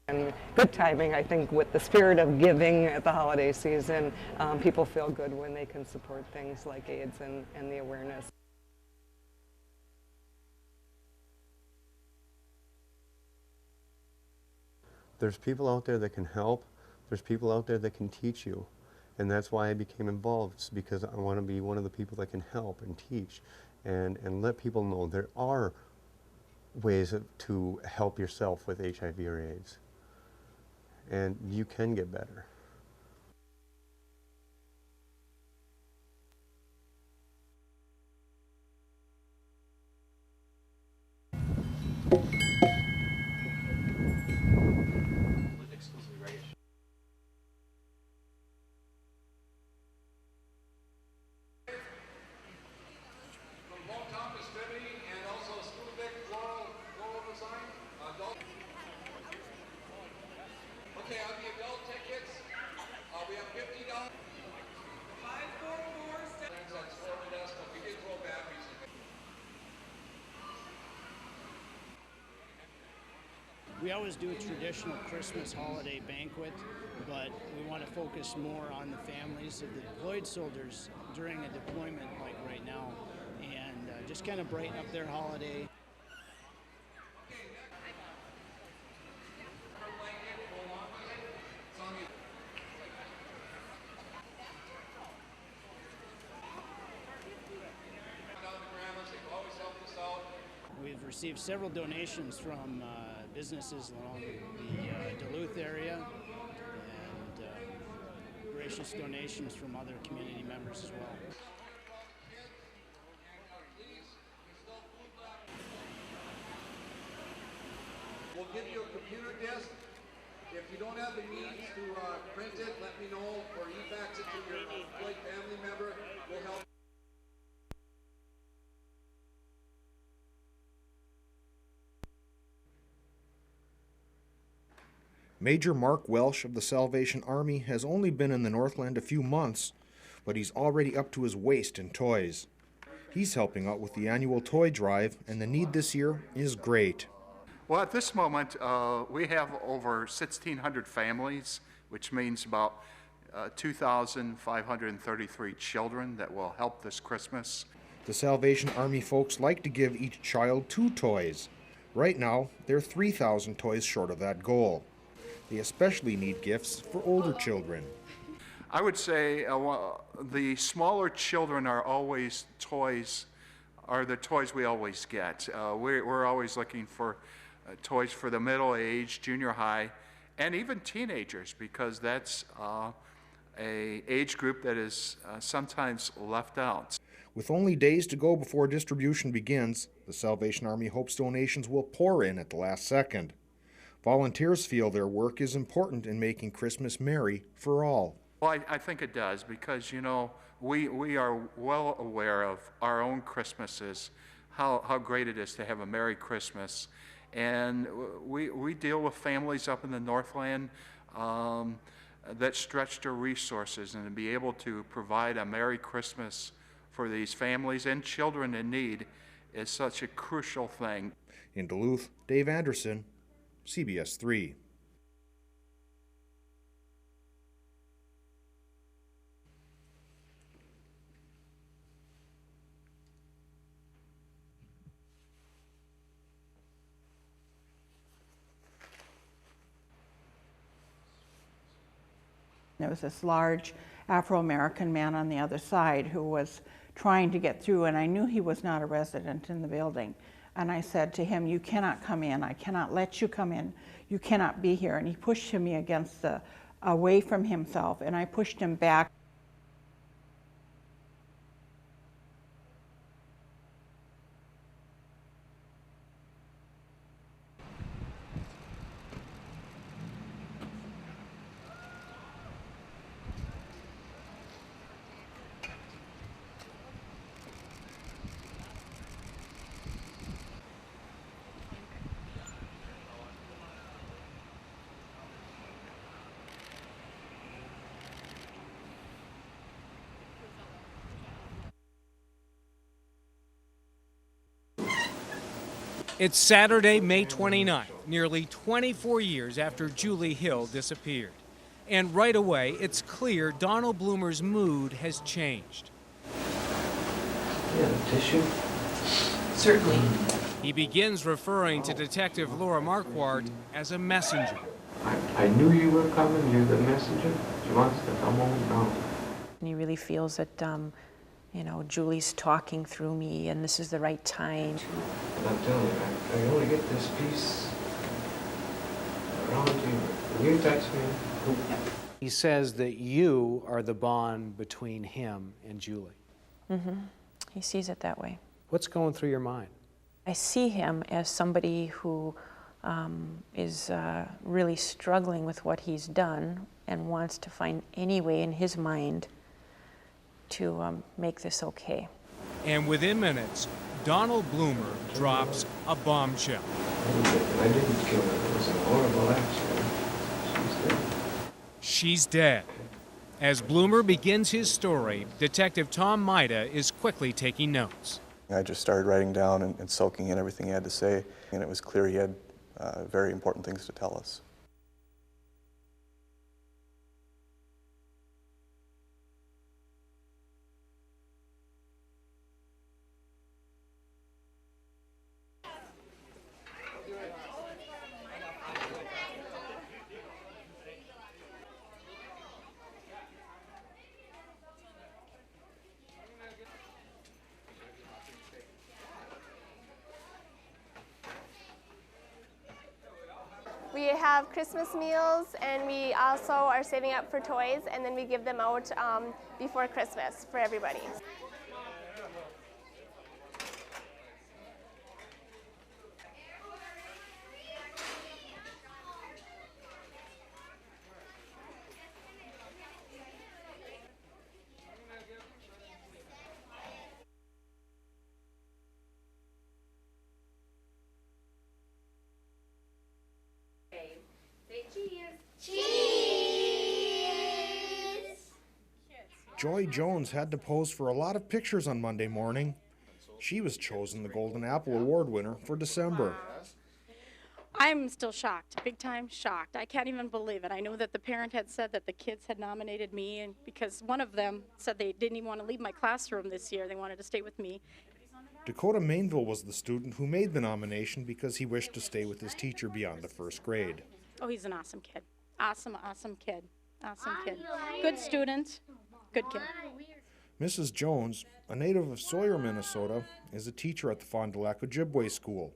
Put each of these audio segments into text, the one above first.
And good timing, I think, with the spirit of giving at the holiday season. People feel good when they can support things like AIDS and the awareness. There's people out there that can help. There's people out there that can teach you. And that's why I became involved. It's because I want to be one of the people that can help and teach and let people know there are ways to help yourself with HIV or AIDS. And you can get better. We always do a traditional Christmas holiday banquet, but we want to focus more on the families of the deployed soldiers during a deployment like right now, and just kind of brighten up their holiday. We've received several donations from businesses along the Duluth area, and gracious donations from other community members as well. We'll give you a computer disk. If you don't have the means to print it, let me know, or e-fax it to your employed family member. We'll help. Major Mark Welsh of the Salvation Army has only been in the Northland a few months, but he's already up to his waist in toys. He's helping out with the annual toy drive, and the need this year is great. Well, at this moment, we have over 1,600 families, which means about 2,533 children that will help this Christmas. The Salvation Army folks like to give each child 2 toys. Right now, they're 3,000 toys short of that goal. They especially need gifts for older children. I would say the smaller children are always the toys we always get. We're always looking for toys for the middle age, junior high, and even teenagers, because that's a age group that is sometimes left out. With only days to go before distribution begins, the Salvation Army hopes donations will pour in at the last second. Volunteers feel their work is important in making Christmas merry for all. Well, I think it does, because, you know, we are well aware of our own Christmases, how great it is to have a Merry Christmas. And we deal with families up in the Northland that stretch their resources, and to be able to provide a Merry Christmas for these families and children in need is such a crucial thing. In Duluth, Dave Anderson, CBS 3. There was this large Afro-American man on the other side who was trying to get through, and I knew he was not a resident in the building. And I said to him, "You cannot come in. I cannot let you come in. You cannot be here." And he pushed me against away from himself, and I pushed him back. It's Saturday, May 29th, nearly 24 years after Julie Hill disappeared. And right away, it's clear Donald Bloomer's mood has changed. Yeah, tissue? Certainly. He begins referring to Detective Laura Marquardt as a messenger. I knew you were coming. You're the messenger. She wants to come home now. And he really feels that, you know, Julie's talking through me and this is the right time. And I'm telling you, I only get this piece around you. Will you text me? He says that you are the bond between him and Julie. Mm-hmm. He sees it that way. What's going through your mind? I see him as somebody who is really struggling with what he's done and wants to find any way in his mind to make this okay. And within minutes, Donald Bloomer drops a bombshell. I didn't kill her. It was a horrible accident. She's dead. She's dead. As Bloomer begins his story, Detective Tom Maida is quickly taking notes. I just started writing down and soaking in everything he had to say, and it was clear he had very important things to tell us. We have Christmas meals, and we also are saving up for toys, and then we give them out before Christmas for everybody. Joy Jones had to pose for a lot of pictures on Monday morning. She was chosen the Golden Apple Award winner for December. I'm still shocked, big time shocked. I can't even believe it. I knew that the parent had said that the kids had nominated me, and because one of them said they didn't even want to leave my classroom this year. They wanted to stay with me. Dakota Mainville was the student who made the nomination because he wished to stay with his teacher beyond the first grade. Oh, he's an awesome kid. Awesome kid. Awesome kid. Good student. Good kid. Mrs. Jones, a native of Sawyer, Minnesota, is a teacher at the Fond du Lac Ojibwe School.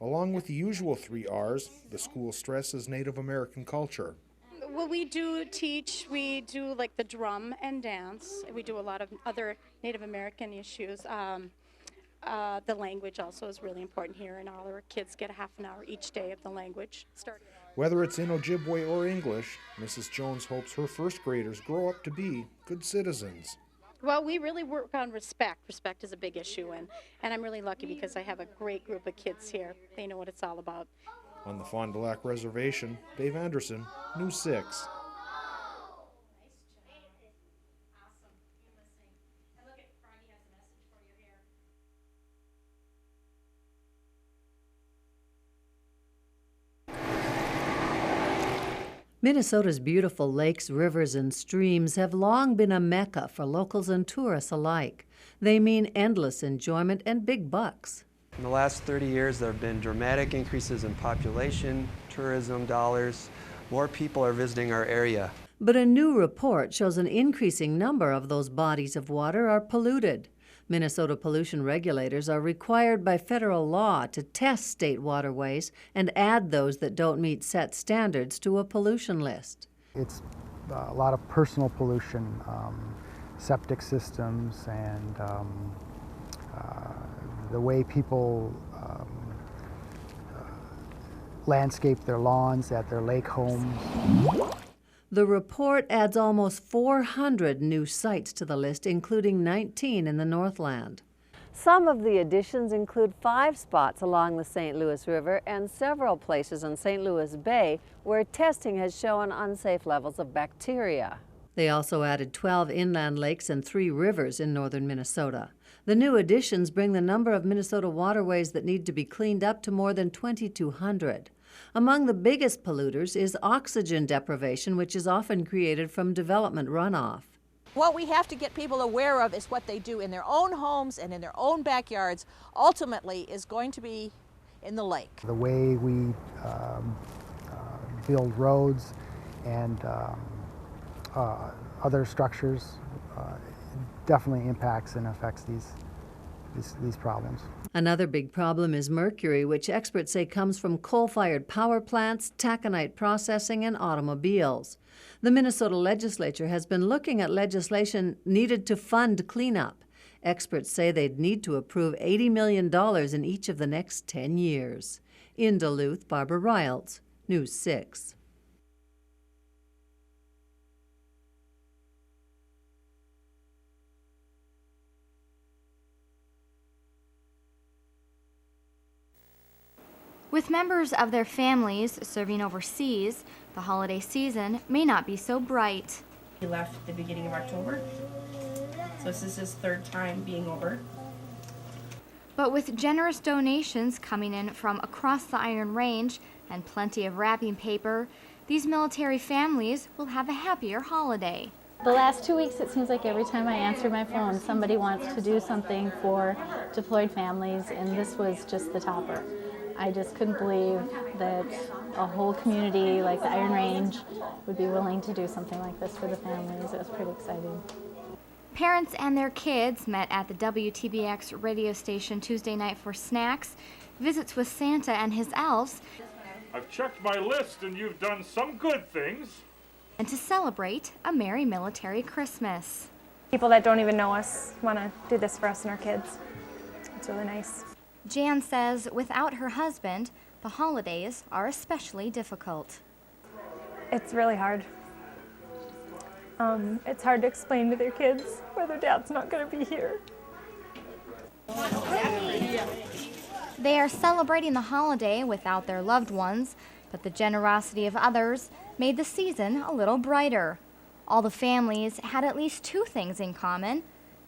Along with the usual 3 R's, the school stresses Native American culture. Well, we do teach, we do like the drum and dance. We do a lot of other Native American issues. The language also is really important here, and all our kids get a half an hour each day of the language. Whether it's in Ojibwe or English, Mrs. Jones hopes her first graders grow up to be good citizens. Well, we really work on respect. Respect is a big issue, and I'm really lucky because I have a great group of kids here. They know what it's all about. On the Fond du Lac Reservation, Dave Anderson, News 6. Minnesota's beautiful lakes, rivers, and streams have long been a mecca for locals and tourists alike. They mean endless enjoyment and big bucks. In the last 30 years, there have been dramatic increases in population, tourism dollars. More people are visiting our area. But a new report shows an increasing number of those bodies of water are polluted. Minnesota pollution regulators are required by federal law to test state waterways and add those that don't meet set standards to a pollution list. It's a lot of personal pollution, septic systems, and the way people landscape their lawns at their lake homes. The report adds almost 400 new sites to the list, including 19 in the Northland. Some of the additions include 5 spots along the St. Louis River and several places in St. Louis Bay where testing has shown unsafe levels of bacteria. They also added 12 inland lakes and 3 rivers in northern Minnesota. The new additions bring the number of Minnesota waterways that need to be cleaned up to more than 2,200. Among the biggest polluters is oxygen deprivation, which is often created from development runoff. What we have to get people aware of is what they do in their own homes and in their own backyards ultimately is going to be in the lake. The way we build roads and other structures definitely impacts and affects these problems. Another big problem is mercury, which experts say comes from coal-fired power plants, taconite processing, and automobiles. The Minnesota legislature has been looking at legislation needed to fund cleanup. Experts say they'd need to approve $80 million in each of the next 10 years. In Duluth, Barbara Riles, News 6. With members of their families serving overseas, the holiday season may not be so bright. He left at the beginning of October, so this is his third time being over. But with generous donations coming in from across the Iron Range and plenty of wrapping paper, these military families will have a happier holiday. The last 2 weeks, it seems like every time I answer my phone, somebody wants to do something for deployed families, and this was just the topper. I just couldn't believe that a whole community like the Iron Range would be willing to do something like this for the families. It was pretty exciting. Parents and their kids met at the WTBX radio station Tuesday night for snacks, visits with Santa and his elves, I've checked my list and you've done some good things, and to celebrate a merry military Christmas. People that don't even know us want to do this for us and our kids. It's really nice. Jan says without her husband, the holidays are especially difficult. It's really hard. It's hard to explain to their kids why their dad's not going to be here. They are celebrating the holiday without their loved ones, but the generosity of others made the season a little brighter. All the families had at least two things in common: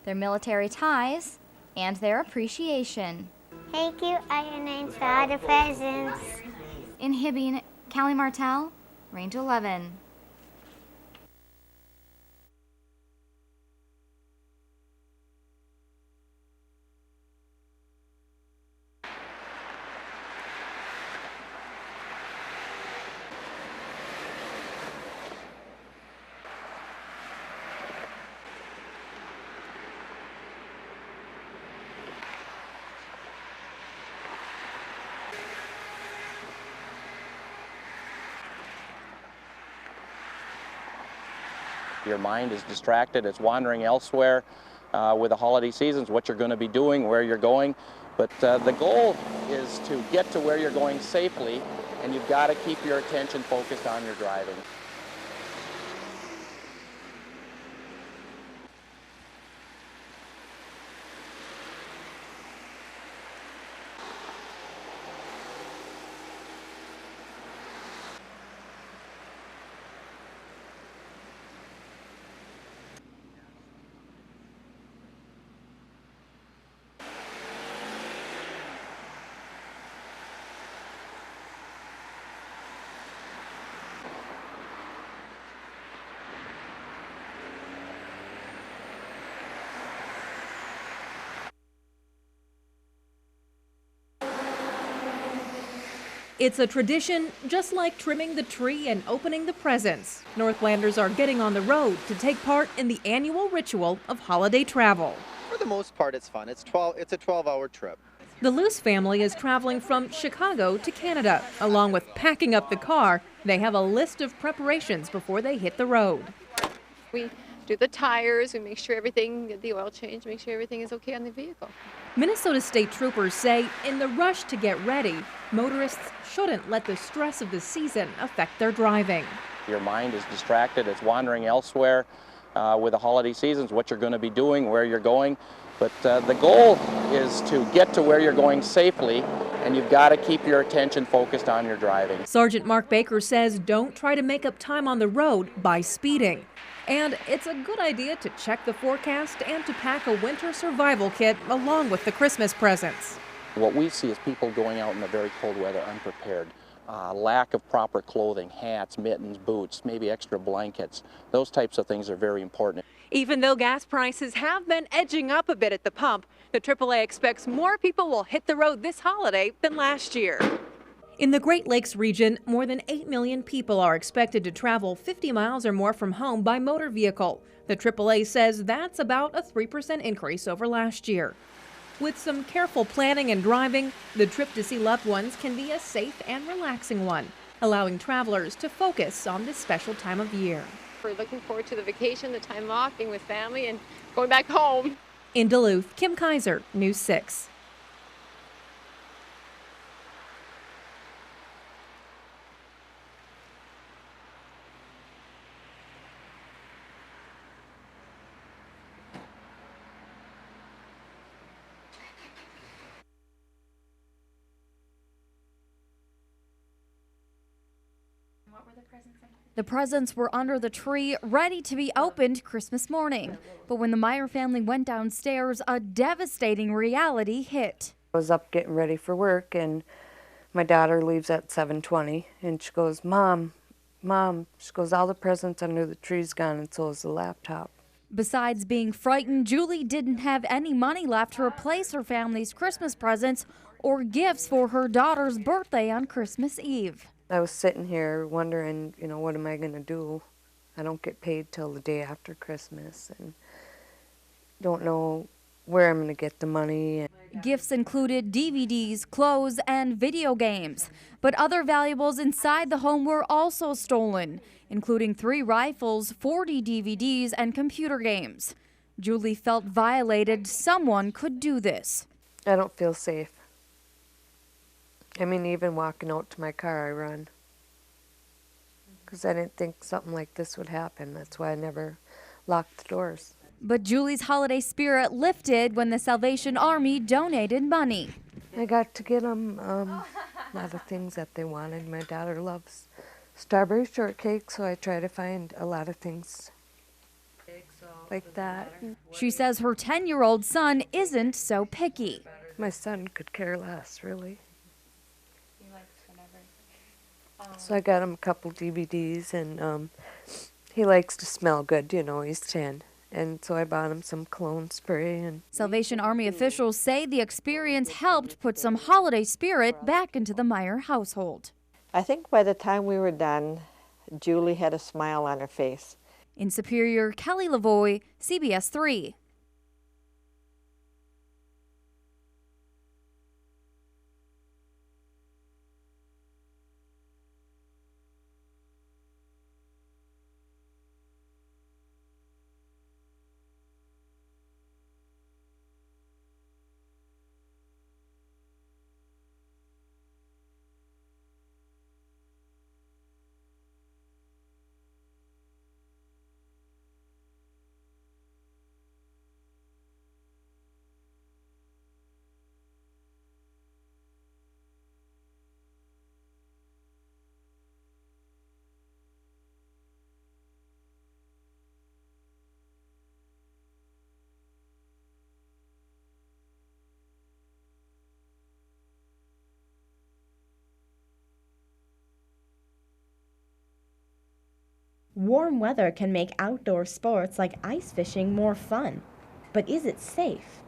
their military ties and their appreciation. Thank you, Iron Range, for all the presents. In Hibbing, Callie Martell, Range 11. Your mind is distracted, it's wandering elsewhere with the holiday seasons, what you're going to be doing, where you're going. But the goal is to get to where you're going safely, and you've got to keep your attention focused on your driving. It's a tradition just like trimming the tree and opening the presents. Northlanders are getting on the road to take part in the annual ritual of holiday travel. For the most part, it's fun. It's a 12-hour trip. The Luce family is traveling from Chicago to Canada. Along with packing up the car, they have a list of preparations before they hit the road. We do the tires, we make sure everything, the oil change, make sure everything is okay on the vehicle. Minnesota State Troopers say in the rush to get ready, motorists shouldn't let the stress of the season affect their driving. Your mind is distracted, it's wandering elsewhere with the holiday seasons, what you're going to be doing, where you're going. But the goal is to get to where you're going safely, and you've got to keep your attention focused on your driving. Sergeant Mark Baker says don't try to make up time on the road by speeding. And it's a good idea to check the forecast and to pack a winter survival kit along with the Christmas presents. What we see is people going out in the very cold weather unprepared. Lack of proper clothing, hats, mittens, boots, maybe extra blankets. Those types of things are very important. Even though gas prices have been edging up a bit at the pump, the AAA expects more people will hit the road this holiday than last year. In the Great Lakes region, more than 8 million people are expected to travel 50 miles or more from home by motor vehicle. The AAA says that's about a 3% increase over last year. With some careful planning and driving, the trip to see loved ones can be a safe and relaxing one, allowing travelers to focus on this special time of year. We're looking forward to the vacation, the time off, being with family, and going back home. In Duluth, Kim Kaiser, News 6. The presents were under the tree, ready to be opened Christmas morning. But when the Meyer family went downstairs, a devastating reality hit. I was up getting ready for work, and my daughter leaves at 7:20, and she goes, Mom, she goes, all the presents under the tree's gone, and so is the laptop. Besides being frightened, Julie didn't have any money left to replace her family's Christmas presents or gifts for her daughter's birthday on Christmas Eve. I was sitting here wondering, what am I going to do? I don't get paid till the day after Christmas, and don't know where I'm going to get the money. Gifts included DVDs, clothes, and video games. But other valuables inside the home were also stolen, including 3 rifles, 40 DVDs, and computer games. Julie felt violated. Someone could do this. I don't feel safe. I mean, even walking out to my car, I run. Because I didn't think something like this would happen. That's why I never locked the doors. But Julie's holiday spirit lifted when the Salvation Army donated money. I got to get them a lot of things that they wanted. My daughter loves strawberry shortcake, so I try to find a lot of things like that. She says her 10-year-old son isn't so picky. My son could care less, really. So I got him a couple DVDs, and he likes to smell good, he's 10. And so I bought him some cologne spray. And Salvation Army officials say the experience helped put some holiday spirit back into the Meyer household. I think by the time we were done, Julie had a smile on her face. In Superior, Kelly Lavoie, CBS 3. Warm weather can make outdoor sports like ice fishing more fun. But is it safe?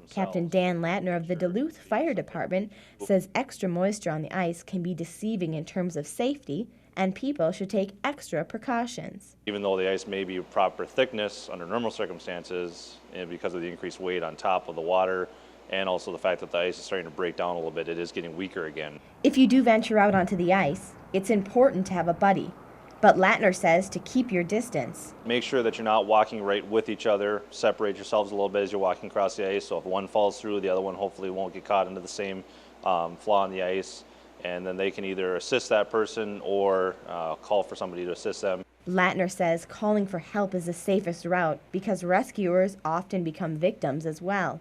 Captain Dan Latner of the Duluth Fire Department says extra moisture on the ice can be deceiving in terms of safety, and people should take extra precautions. Even though the ice may be proper thickness under normal circumstances, and because of the increased weight on top of the water, and also the fact that the ice is starting to break down a little bit, it is getting weaker again. If you do venture out onto the ice, it's important to have a buddy. But Latner says to keep your distance. Make sure that you're not walking right with each other. Separate yourselves a little bit as you're walking across the ice, so if one falls through, the other one hopefully won't get caught into the same flaw in the ice, and then they can either assist that person or call for somebody to assist them. Latner says calling for help is the safest route because rescuers often become victims as well.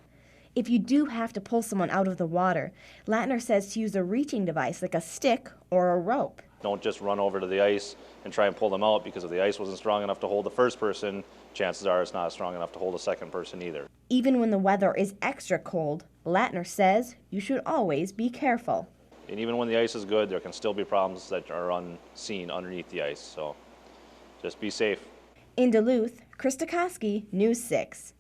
If you do have to pull someone out of the water, Latner says to use a reaching device like a stick or a rope. Don't just run over to the ice and try and pull them out, because if the ice wasn't strong enough to hold the first person, chances are it's not strong enough to hold a second person either. Even when the weather is extra cold, Latner says you should always be careful. And even when the ice is good, there can still be problems that are unseen underneath the ice, so just be safe. In Duluth, Krista Koski, News 6.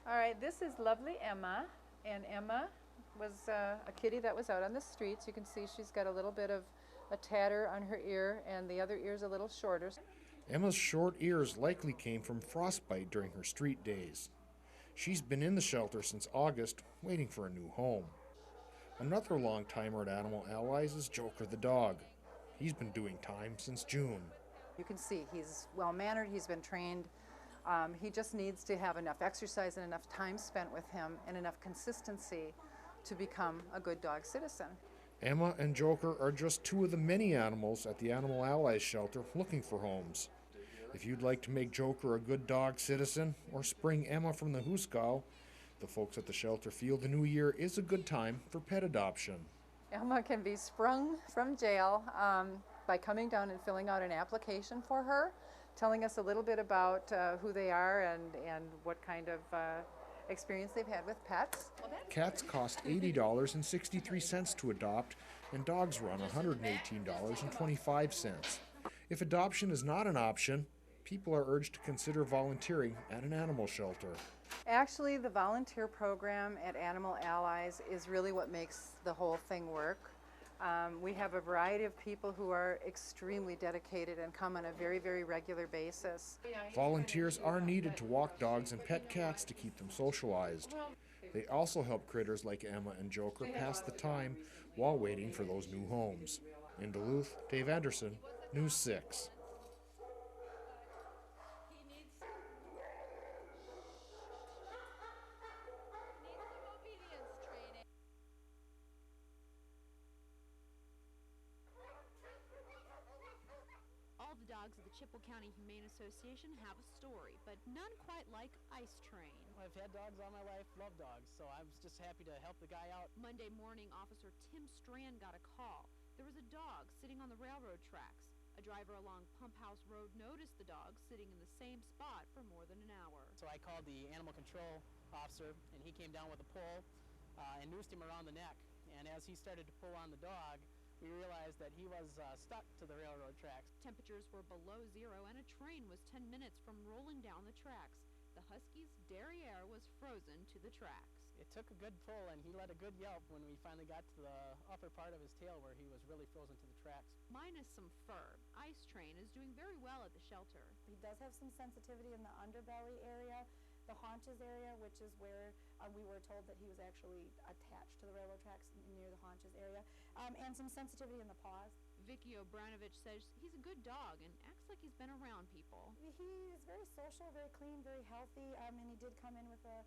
All right, this is lovely Emma, and Emma was a kitty that was out on the streets. You can see she's got a little bit of a tatter on her ear, and the other ear's a little shorter. Emma's short ears likely came from frostbite during her street days. She's been in the shelter since August, waiting for a new home. Another long-timer at Animal Allies is Joker the dog. He's been doing time since June. You can see he's well-mannered, he's been trained. He just needs to have enough exercise and enough time spent with him and enough consistency to become a good dog citizen. Emma and Joker are just two of the many animals at the Animal Allies shelter looking for homes. If you'd like to make Joker a good dog citizen or spring Emma from the hoosegow, the folks at the shelter feel the new year is a good time for pet adoption. Emma can be sprung from jail by coming down and filling out an application for her, telling us a little bit about who they are and what kind of experience they've had with pets. Cats cost $80.63 to adopt, and dogs run $118.25. If adoption is not an option, people are urged to consider volunteering at an animal shelter. Actually, the volunteer program at Animal Allies is really what makes the whole thing work. We have a variety of people who are extremely dedicated and come on a very, very regular basis. Volunteers are needed to walk dogs and pet cats to keep them socialized. They also help critters like Emma and Joker pass the time while waiting for those new homes. In Duluth, Dave Anderson, News 6. All the dogs of the Chippewa County Humane Association have a story, but none quite like Ice Train. I've had dogs all my life, love dogs, so I was just happy to help the guy out. Monday morning, Officer Tim Strand got a call. There was a dog sitting on the railroad tracks. A driver along Pump House Road noticed the dog sitting in the same spot for more than an hour. So I called the animal control officer, and he came down with a pole and noosed him around the neck. And as he started to pull on the dog, we realized that he was stuck to the railroad tracks. Temperatures were below zero, and a train was 10 minutes from rolling down the tracks. The husky's derriere was frozen to the tracks. It took a good pull, and he let a good yelp when we finally got to the upper part of his tail where he was really frozen to the tracks. Minus some fur, Ice Train is doing very well at the shelter. He does have some sensitivity in the underbelly area, the haunches area, which is where we were told that he was actually attached to the railroad tracks near the haunches area, and some sensitivity in the paws. Vicky Obranovich says he's a good dog and acts like he's been around people. He is very social, very clean, very healthy, and he did come in with a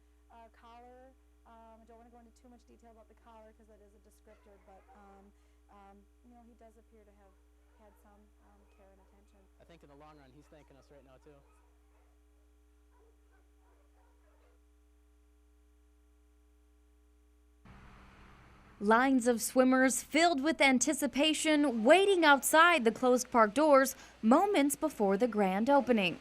collar. I don't want to go into too much detail about the collar because that is a descriptor, but you know, he does appear to have had some care and attention. I think in the long run, he's thanking us right now too. Lines of swimmers filled with anticipation waiting outside the closed park doors moments before the grand opening.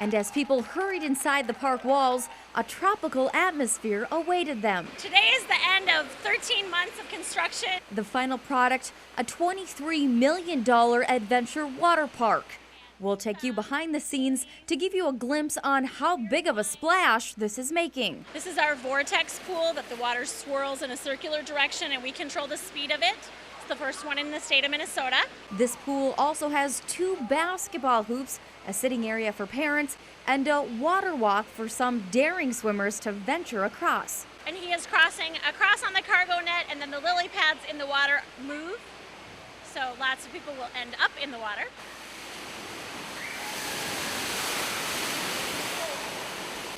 And as people hurried inside the park walls, a tropical atmosphere awaited them. Today is the end of 13 months of construction. The final product, a $23 million adventure water park. We'll take you behind the scenes to give you a glimpse on how big of a splash this is making. This is our vortex pool that the water swirls in a circular direction and we control the speed of it. It's the first one in the state of Minnesota. This pool also has 2 basketball hoops, a sitting area for parents, and a water walk for some daring swimmers to venture across. And he is crossing across on the cargo net, and then the lily pads in the water move. So lots of people will end up in the water.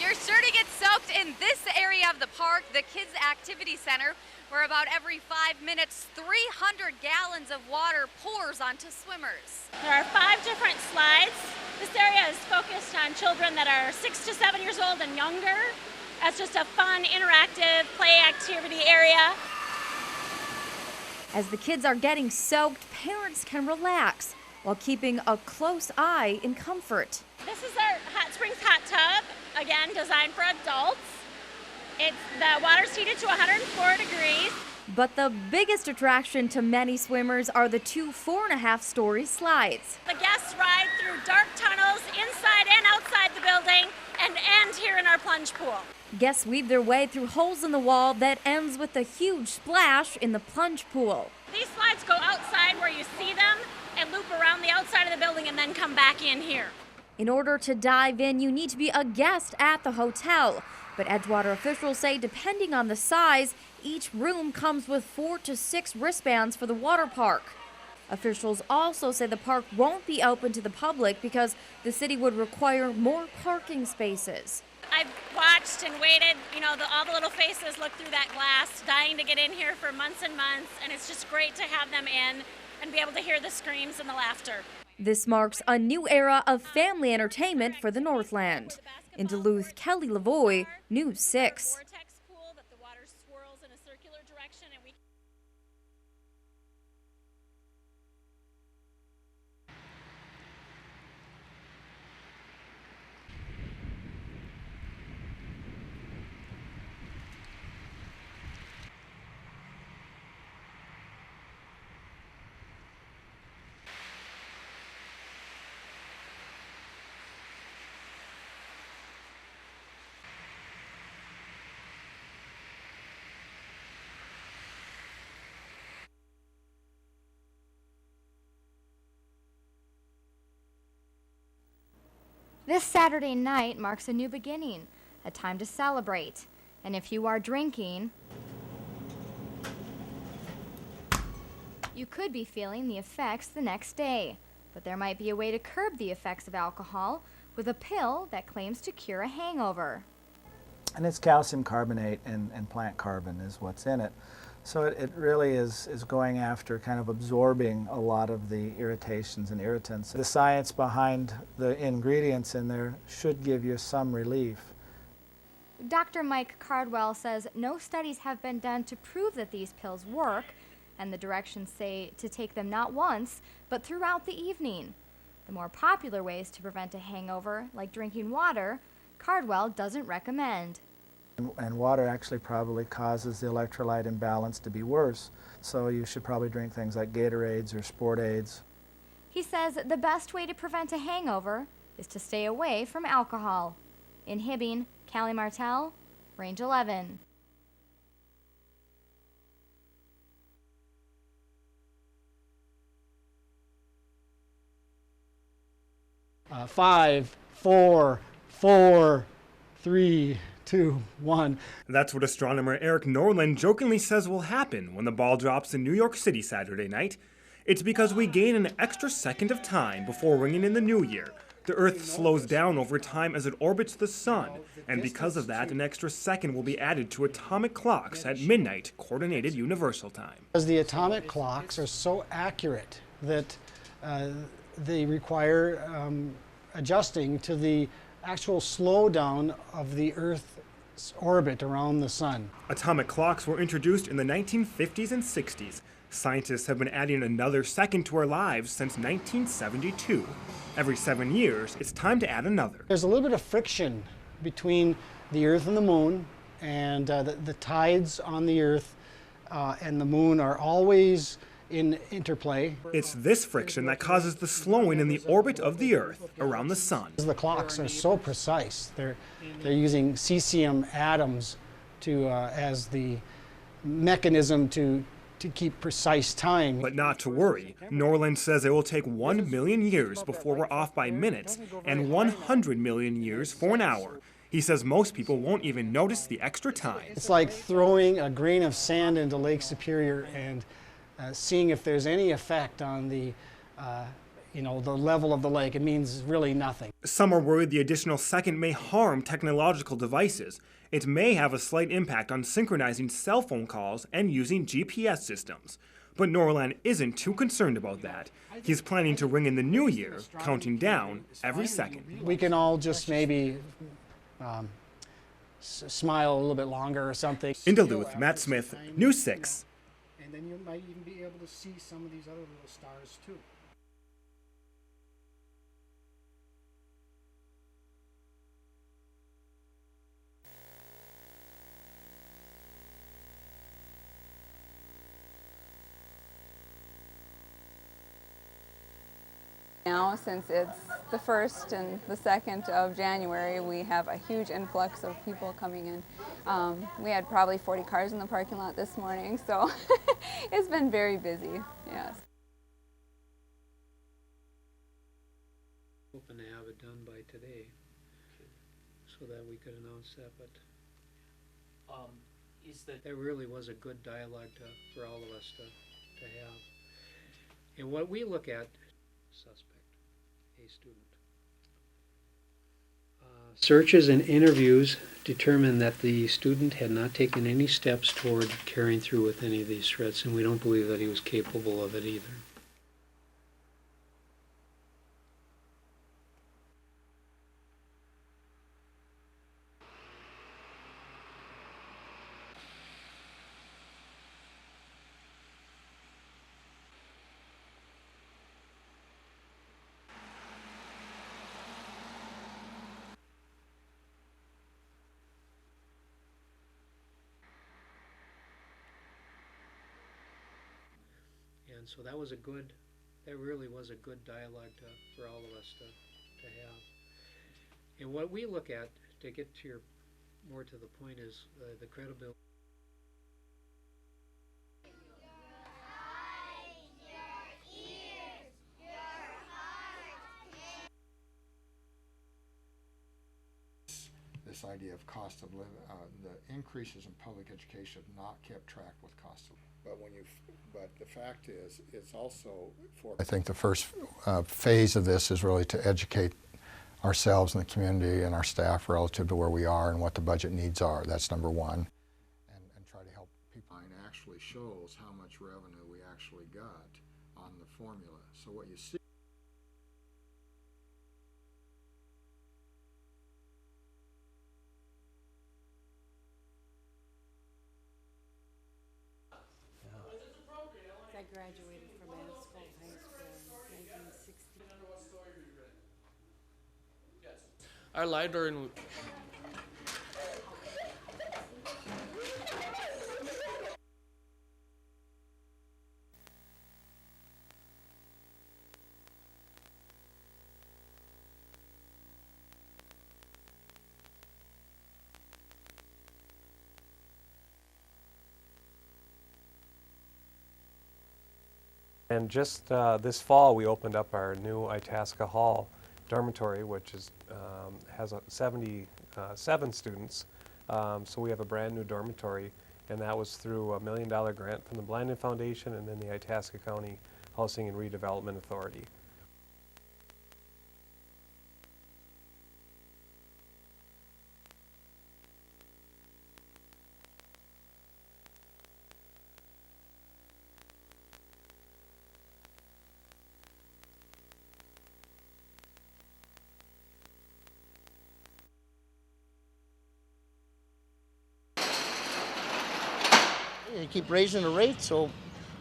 You're sure to get soaked in this area of the park, the Kids Activity Center, where about every 5 minutes, 300 gallons of water pours onto swimmers. There are 5 different slides. This area is focused on children that are 6 to 7 years old and younger. That's just a fun, interactive play activity area. As the kids are getting soaked, parents can relax while keeping a close eye in comfort. This is our Hot Springs hot tub, again designed for adults. The water's heated to 104 degrees. But the biggest attraction to many swimmers are the 2 4.5-story slides. The guests ride through dark tunnels inside and outside the building and end here in our plunge pool. Guests weave their way through holes in the wall that ends with a huge splash in the plunge pool. These slides go outside where you see them and loop around the outside of the building and then come back in here. In order to dive in, you need to be a guest at the hotel. But Edgewater officials say depending on the size, each room comes with 4 to 6 wristbands for the water park. Officials also say the park won't be open to the public because the city would require more parking spaces. I've watched and waited, all the little faces look through that glass, dying to get in here for months and months, and it's just great to have them in and be able to hear the screams and the laughter. This marks a new era of family entertainment for the Northland. In Duluth, Kelly Lavoie, News 6. This Saturday night marks a new beginning, a time to celebrate. And if you are drinking, you could be feeling the effects the next day. But there might be a way to curb the effects of alcohol with a pill that claims to cure a hangover. And it's calcium carbonate and plant carbon is what's in it. So it really is going after kind of absorbing a lot of the irritations and irritants. The science behind the ingredients in there should give you some relief. Dr. Mike Cardwell says no studies have been done to prove that these pills work, and the directions say to take them not once, but throughout the evening. The more popular ways to prevent a hangover, like drinking water, Cardwell doesn't recommend. And water actually probably causes the electrolyte imbalance to be worse. So you should probably drink things like Gatorades or Sport Aids. He says the best way to prevent a hangover is to stay away from alcohol. In Hibbing, Callie Martell, Range 11. Five, four, 3, 2, 1. That's what astronomer Eric Norland jokingly says will happen when the ball drops in New York City Saturday night. It's because we gain an extra second of time before ringing in the new year. The Earth slows down over time as it orbits the sun, and because of that, an extra second will be added to atomic clocks at midnight, Coordinated Universal Time. Because the atomic clocks are so accurate that they require adjusting to the actual slowdown of the Earth's orbit around the sun. Atomic clocks were introduced in the 1950s and 60s. Scientists have been adding another second to our lives since 1972. Every 7 years, it's time to add another. There's a little bit of friction between the Earth and the Moon, and the tides on the Earth and the Moon are always in interplay. It's this friction that causes the slowing in the orbit of the Earth around the sun. The clocks are so precise. They're using cesium atoms as the mechanism to keep precise time. But not to worry. Norland says it will take 1 million years before we're off by minutes and 100 million years for an hour. He says most people won't even notice the extra time. It's like throwing a grain of sand into Lake Superior and seeing if there's any effect on the you know, the level of the lake. It means really nothing. Some are worried the additional second may harm technological devices. It may have a slight impact on synchronizing cell phone calls and using GPS systems. But Norland isn't too concerned about that. He's planning to ring in the new year, counting down every second. We can all just maybe smile a little bit longer or something. In Duluth, Matt Smith, News 6. And then you might even be able to see some of these other little stars too. Now, since it's the 1st and the 2nd of January, we have a huge influx of people coming in. We had probably 40 cars in the parking lot this morning, so it's been very busy, yes. Hoping to have it done by today, so that we could announce that, but that really was a good dialogue for all of us to have. And what we look at, suspect, a student. Searches and interviews determined that the student had not taken any steps toward carrying through with any of these threats, and we don't believe that he was capable of it either. And so that really was a good dialogue for all of us to have. And what we look at, to get to more to the point, is the credibility. This idea of cost of living, the increases in public education have not kept track with cost of living. But the fact is, it's also for. I think the first phase of this is really to educate ourselves and the community and our staff relative to where we are and what the budget needs are. That's number one. And try to help people. It actually shows how much revenue we actually got on the formula. So what you see. I graduated from Asphalt High School in 1960. Our librarian. And just this fall, we opened up our new Itasca Hall dormitory, which is, has 77 students. So we have a brand new dormitory, and that was through a $1 million grant from the Blinded Foundation and then the Itasca County Housing and Redevelopment Authority. They keep raising the rates, so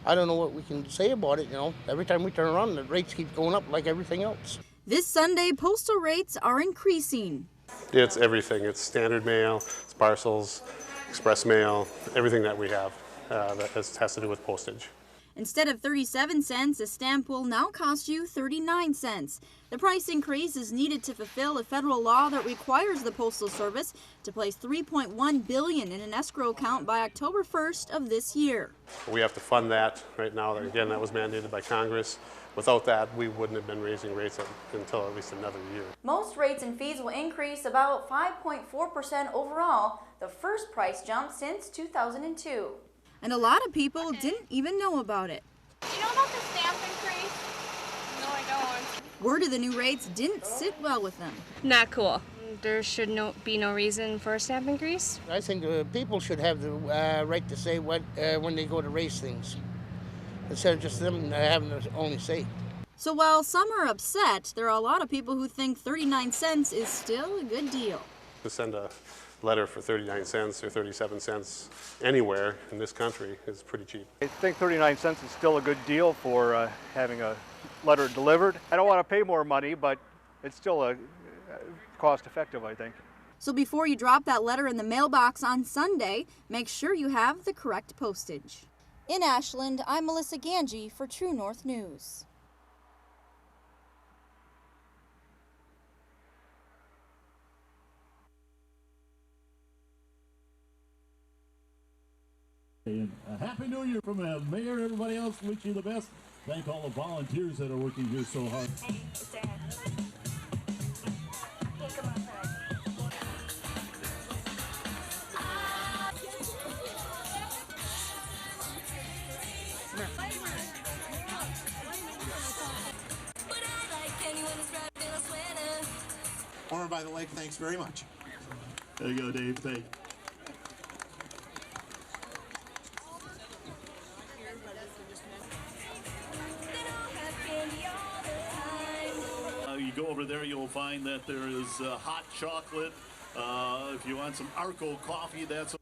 I don't know what we can say about it, you know. Every time we turn around, the rates keep going up like everything else. This Sunday, postal rates are increasing. It's everything. It's standard mail, it's parcels, express mail, everything that we have that has to do with postage. Instead of 37 cents, a stamp will now cost you 39 cents. The price increase is needed to fulfill a federal law that requires the Postal Service to place $3.1 billion in an escrow account by October 1st of this year. We have to fund that right now. Again, that was mandated by Congress. Without that, we wouldn't have been raising rates until at least another year. Most rates and fees will increase about 5.4% overall, the first price jump since 2002. And a lot of people didn't even know about it. Do you know about the stamp increase? No, I don't. Word of the new rates didn't sit well with them. Not cool. There should be no reason for a stamp increase. I think people should have the right to say what when they go to race things, instead of just them having the only say. So while some are upset, there are a lot of people who think 39 cents is still a good deal. To send a letter for 39 cents or 37 cents anywhere in this country is pretty cheap. I think 39 cents is still a good deal for having a letter delivered. I don't want to pay more money, but it's still cost effective, I think. So before you drop that letter in the mailbox on Sunday, make sure you have the correct postage. In Ashland, I'm Melissa Ganji for True North News. And a Happy New Year from the mayor, everybody else. Wish you the best. Thank all the volunteers that are working here so hard. Warmer by the lake, thanks very much. There you go, Dave. Thank you. You go over there, you'll find that there is hot chocolate. If you want some Arco coffee, that's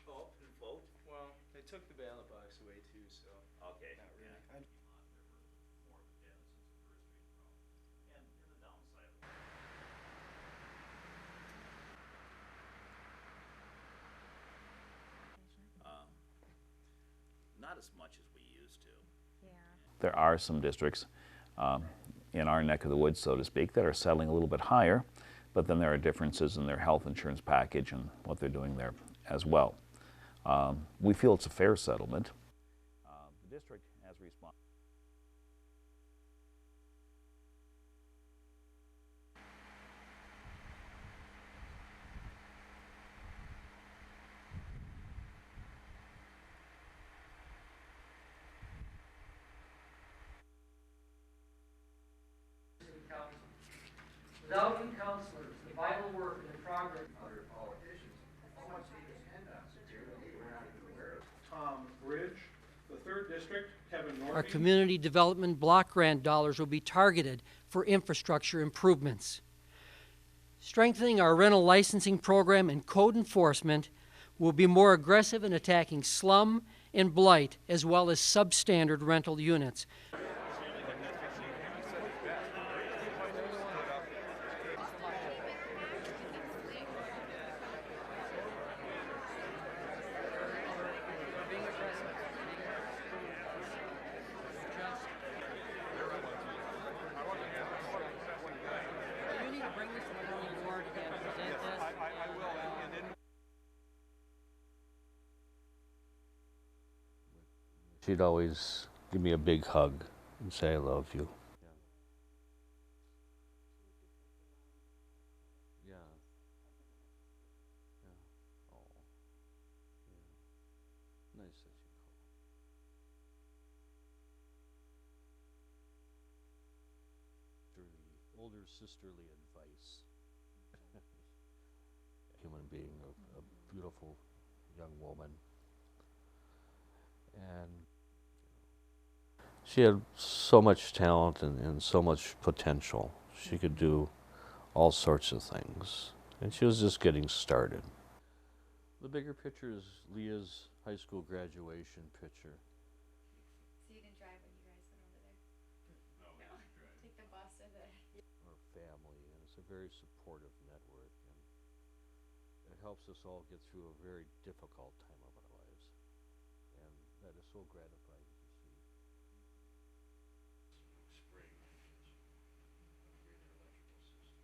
show up and vote? Well, they took the ballot box away too, so. Okay. Not really. Yeah. Not as much as we used to. Yeah. There are some districts in our neck of the woods, so to speak, that are settling a little bit higher, but then there are differences in their health insurance package and what they're doing there as well. We feel it's a fair settlement. The district has responded. Without you counselors, the vital work and the progress of other politicians, how much do you spend on security we're not even aware of? Tom Bridge, the 3rd District, Kevin Norby. Our community development block grant dollars will be targeted for infrastructure improvements. Strengthening our rental licensing program and code enforcement will be more aggressive in attacking slum and blight, as well as substandard rental units. She'd always give me a big hug and say, I love you. Yeah. Yeah. Oh. Yeah. Nice that you called. Older sisterly advice. human being, a beautiful young woman. And she had so much talent and so much potential. She could do all sorts of things. And she was just getting started. The bigger picture is Leah's high school graduation picture. So you didn't drive when you guys went over there? No, we didn't drive. Take the bus or the... Our family, and it's a very supportive network, and it helps us all get through a very difficult time of our lives, and that is so gratifying to see. Spray my kids, upgrade our electrical system,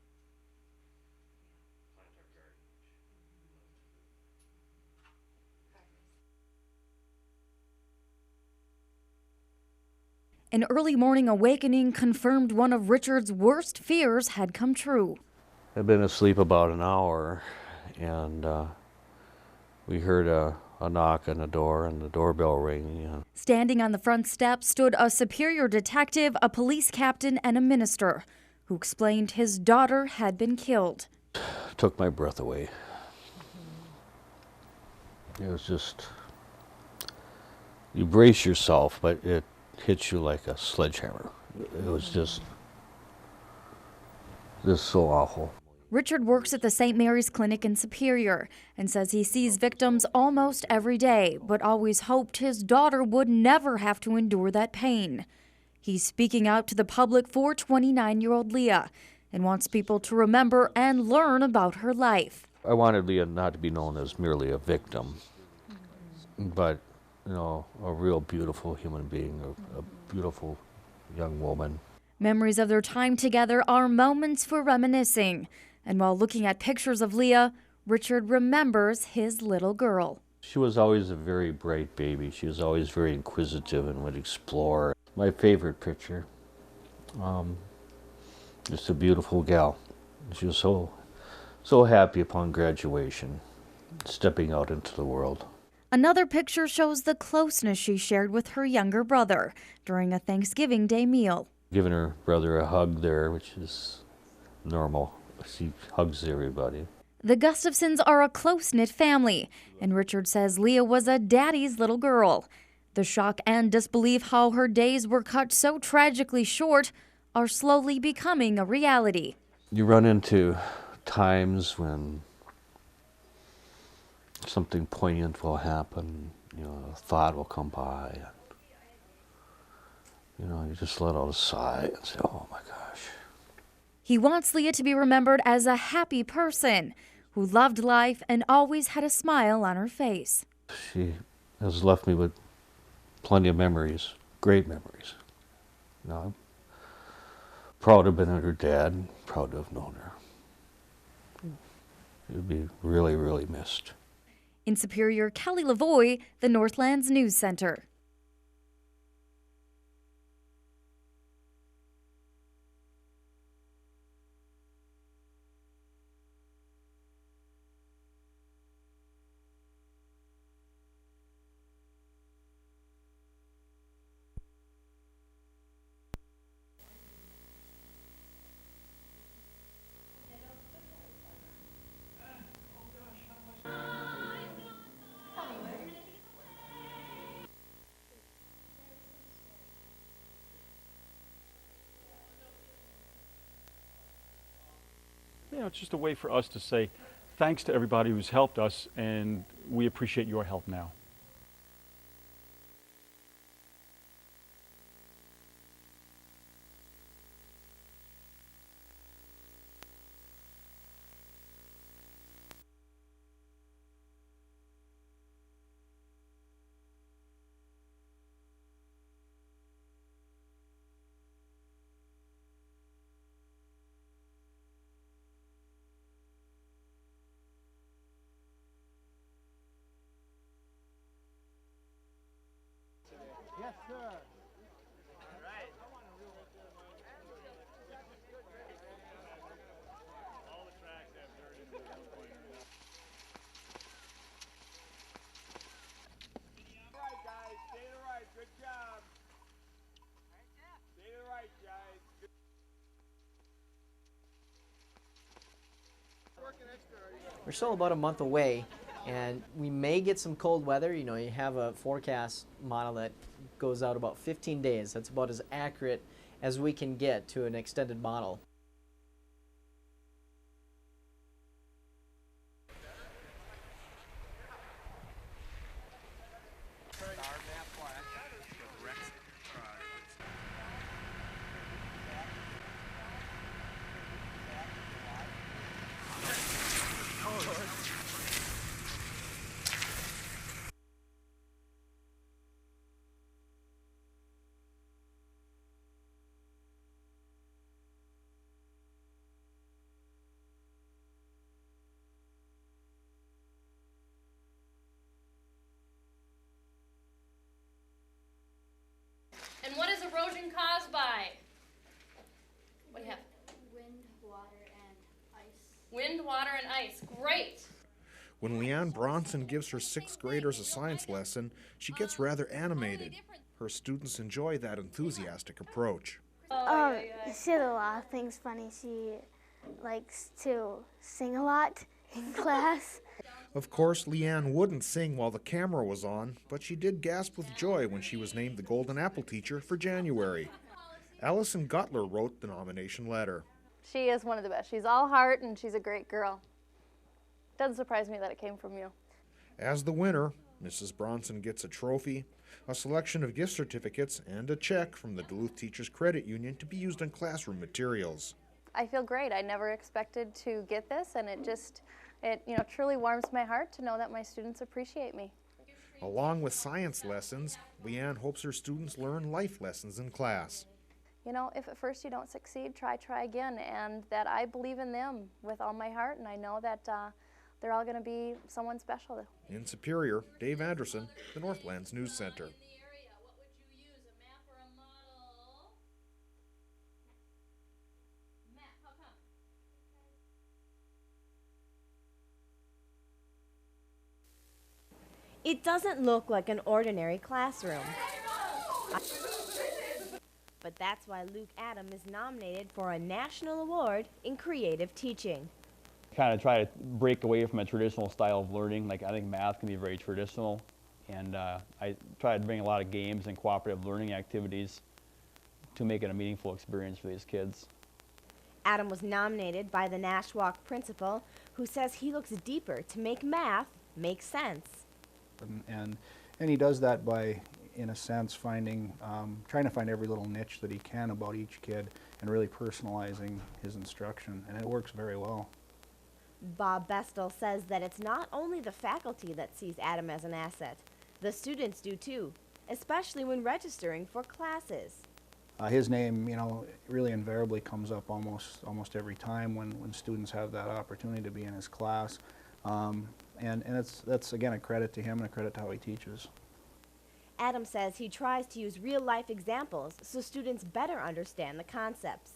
plant our garden, which we love to do. An early morning awakening confirmed one of Richard's worst fears had come true. I'd been asleep about an hour, and we heard a knock on the door and the doorbell ringing. Standing on the front steps stood a Superior detective, a police captain, and a minister, who explained his daughter had been killed. Took my breath away. It was just, you brace yourself, but it hits you like a sledgehammer. It was just so awful. Richard works at the St. Mary's Clinic in Superior and says he sees victims almost every day, but always hoped his daughter would never have to endure that pain. He's speaking out to the public for 29-year-old Leah and wants people to remember and learn about her life. I wanted Leah not to be known as merely a victim, but, you know, a real beautiful human being, a beautiful young woman. Memories of their time together are moments for reminiscing. And while looking at pictures of Leah, Richard remembers his little girl. She was always a very bright baby. She was always very inquisitive and would explore. My favorite picture, just a beautiful gal. She was so happy upon graduation, stepping out into the world. Another picture shows the closeness she shared with her younger brother during a Thanksgiving Day meal. Giving her brother a hug there, which is normal. She hugs everybody. The Gustafsons are a close-knit family, and Richard says Leah was a daddy's little girl. The shock and disbelief how her days were cut so tragically short are slowly becoming a reality. You run into times when something poignant will happen, you know, a thought will come by, and, you know, you just let out a sigh and say, oh my gosh. He wants Leah to be remembered as a happy person who loved life and always had a smile on her face. She has left me with plenty of memories, great memories. You know, I'm proud to have been her dad, proud to have known her. She would be really, really missed. In Superior, Kelly Lavoie, the Northlands News Center. You know, it's just a way for us to say thanks to everybody who's helped us, and we appreciate your help now. Yes, sir. All right. All the tracks have dirt in them at one point or another. All right, guys. Stay to the right. Good job. Stay to the right, guys. Good. Working We're still about a month away, and we may get some cold weather. You know, you have a forecast model that goes out about 15 days. That's about as accurate as we can get to an extended model. And what is erosion caused by? What do you have? Wind, water, and ice. Wind, water, and ice. Great. When Leanne Bronson gives her sixth graders a science lesson, she gets rather animated. Her students enjoy that enthusiastic approach. She did a lot of things funny. She likes to sing a lot in class. Of course, Leanne wouldn't sing while the camera was on, but she did gasp with joy when she was named the Golden Apple Teacher for January. Allison Gutler wrote the nomination letter. She is one of the best. She's all heart and she's a great girl. Doesn't surprise me that it came from you. As the winner, Mrs. Bronson gets a trophy, a selection of gift certificates, and a check from the Duluth Teachers Credit Union to be used on classroom materials. I feel great. I never expected to get this, and it truly warms my heart to know that my students appreciate me. Along with science lessons, Leanne hopes her students learn life lessons in class. You know, if at first you don't succeed, try again, and that I believe in them with all my heart, and I know that they're all going to be someone special. In Superior, Dave Anderson, the Northlands News Center. It doesn't look like an ordinary classroom. But that's why Luke Adam is nominated for a national award in creative teaching. Kind of try to break away from a traditional style of learning. Like, I think math can be very traditional, and I try to bring a lot of games and cooperative learning activities to make it a meaningful experience for these kids. Adam was nominated by the Nashwauk principal, who says he looks deeper to make math make sense. And he does that by, in a sense, trying to find every little niche that he can about each kid and really personalizing his instruction, and it works very well. Bob Bestel says that it's not only the faculty that sees Adam as an asset, the students do too, especially when registering for classes. His name, really invariably comes up almost every time when students have that opportunity to be in his class. And that's again a credit to him and a credit to how he teaches. Adam says he tries to use real-life examples so students better understand the concepts.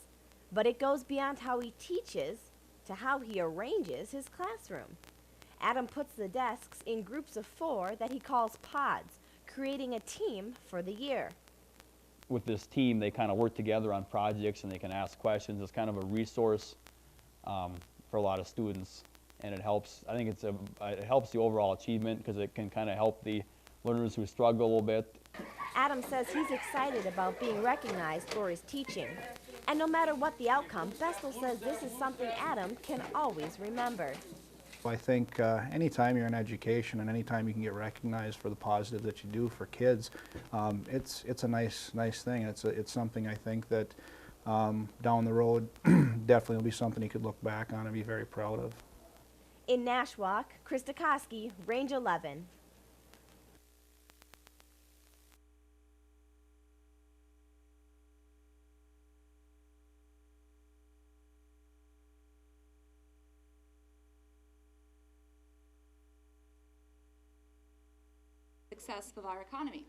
But it goes beyond how he teaches to how he arranges his classroom. Adam puts the desks in groups of 4 that he calls pods, creating a team for the year. With this team, they kind of work together on projects and they can ask questions. It's kind of a resource for a lot of students. And it helps, I think it helps the overall achievement because it can kind of help the learners who struggle a little bit. Adam says he's excited about being recognized for his teaching. And no matter what the outcome, Bestel says this is something Adam can always remember. I think anytime you're in education and anytime you can get recognized for the positive that you do for kids, it's a nice thing. It's something I think that down the road definitely will be something he could look back on and be very proud of. In Nashwauk, Krista Koski, Range 11. Success of our economy.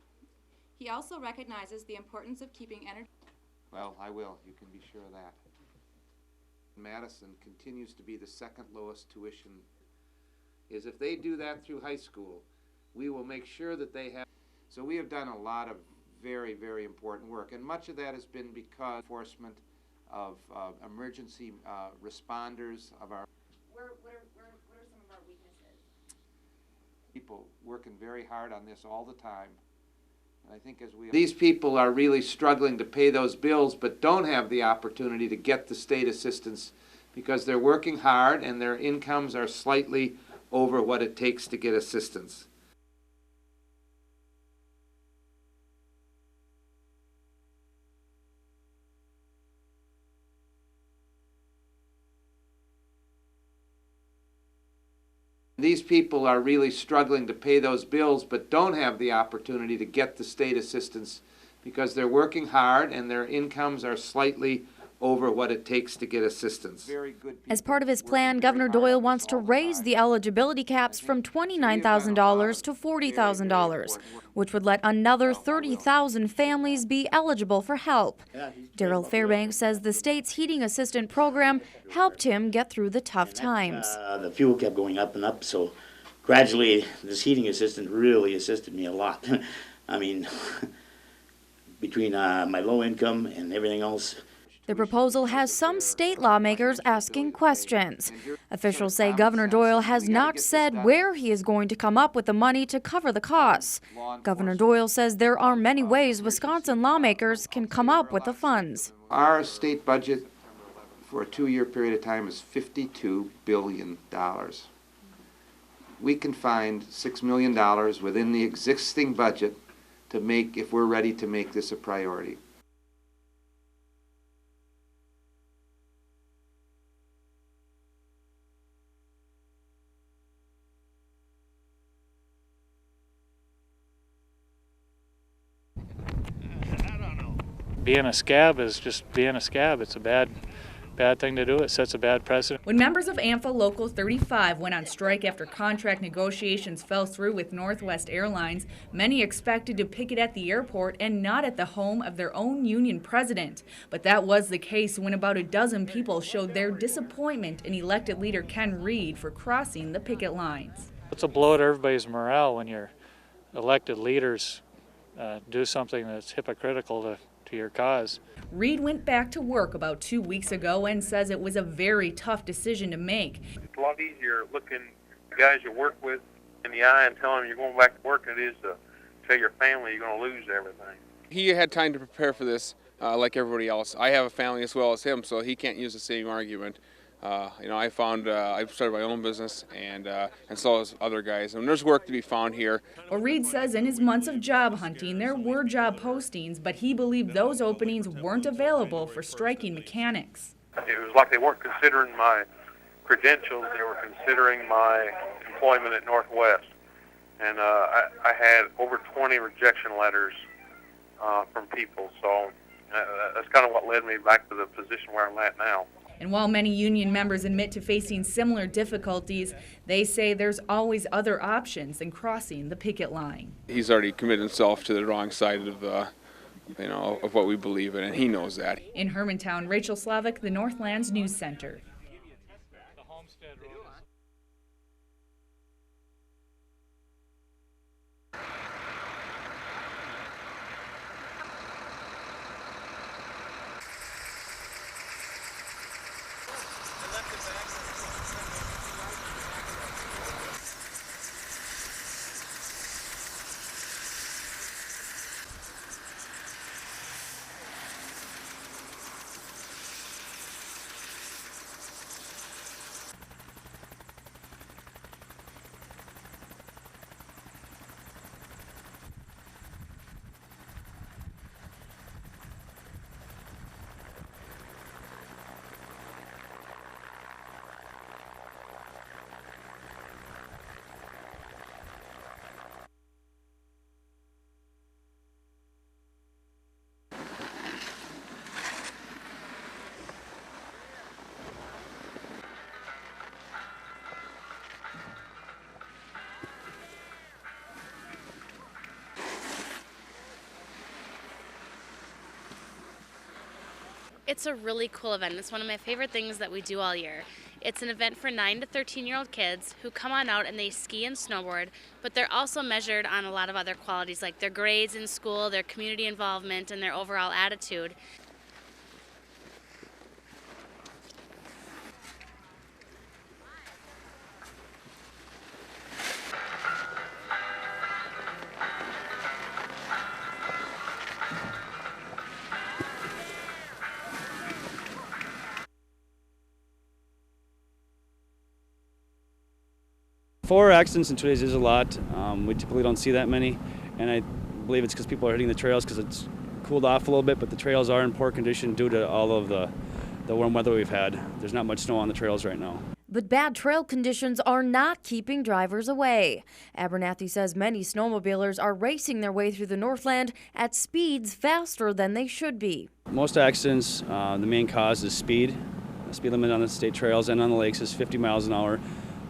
He also recognizes the importance of keeping energy. Well, I will. You can be sure of that. Madison continues to be the second lowest tuition. Is if they do that through high school, we will make sure that they have. So we have done a lot of very, very important work, and much of that has been because enforcement of emergency responders of our. We're People working very hard on this all the time. And I think these people are really struggling to pay those bills but don't have the opportunity to get the state assistance because they're working hard and their incomes are slightly over what it takes to get assistance. These people are really struggling to pay those bills but don't have the opportunity to get the state assistance because they're working hard and their incomes are slightly over what it takes to get assistance. As part of his plan, Governor Doyle wants to raise the eligibility caps from $29,000 to $40,000, which would let another 30,000 families be eligible for help. Daryl Fairbanks says the state's heating assistant program helped him get through the tough times. The fuel kept going up and up, so gradually this heating assistant really assisted me a lot. I mean, between my low income and everything else. The proposal has some state lawmakers asking questions. Officials say Governor Doyle has not said where he is going to come up with the money to cover the costs. Governor Doyle says there are many ways Wisconsin lawmakers can come up with the funds. Our state budget for a 2-year period of time is $52 billion. We can find $6 million within the existing budget to make, if we're ready to make this a priority. Being a scab is just being a scab. It's a bad thing to do. It sets a bad precedent. When members of AMFA Local 35 went on strike after contract negotiations fell through with Northwest Airlines, many expected to picket at the airport and not at the home of their own union president. But that was the case when about a dozen people showed their disappointment in elected leader Ken Reed for crossing the picket lines. It's a blow to everybody's morale when your elected leaders do something that's hypocritical to your cause. Reed went back to work about 2 weeks ago and says it was a very tough decision to make. It's a lot easier looking the guys you work with in the eye and telling them you're going back to work than it is to tell your family you're going to lose everything. He had time to prepare for this like everybody else. I have a family as well as him, so he can't use the same argument. I started my own business, and so has other guys. And there's work to be found here. Well, Reed says in his months of job hunting, there were job postings, but he believed those openings weren't available for striking mechanics. It was like they weren't considering my credentials; they were considering my employment at Northwest. And I had over 20 rejection letters from people, so that's kind of what led me back to the position where I'm at now. And while many union members admit to facing similar difficulties, they say there's always other options than crossing the picket line. He's already committed himself to the wrong side of of what we believe in, and he knows that. In Hermantown, Rachel Slavic, the Northlands News Center. It's a really cool event. It's one of my favorite things that we do all year. It's an event for 9 to 13-year-old kids who come on out and they ski and snowboard, but they're also measured on a lot of other qualities like their grades in school, their community involvement, and their overall attitude. 4 accidents in 2 days is a lot. We typically don't see that many, and I believe it's because people are hitting the trails because it's cooled off a little bit, but the trails are in poor condition due to all of the warm weather we've had. There's not much snow on the trails right now. But bad trail conditions are not keeping drivers away. Abernathy says many snowmobilers are racing their way through the Northland at speeds faster than they should be. Most accidents, the main cause is speed. The speed limit on the state trails and on the lakes is 50 miles an hour.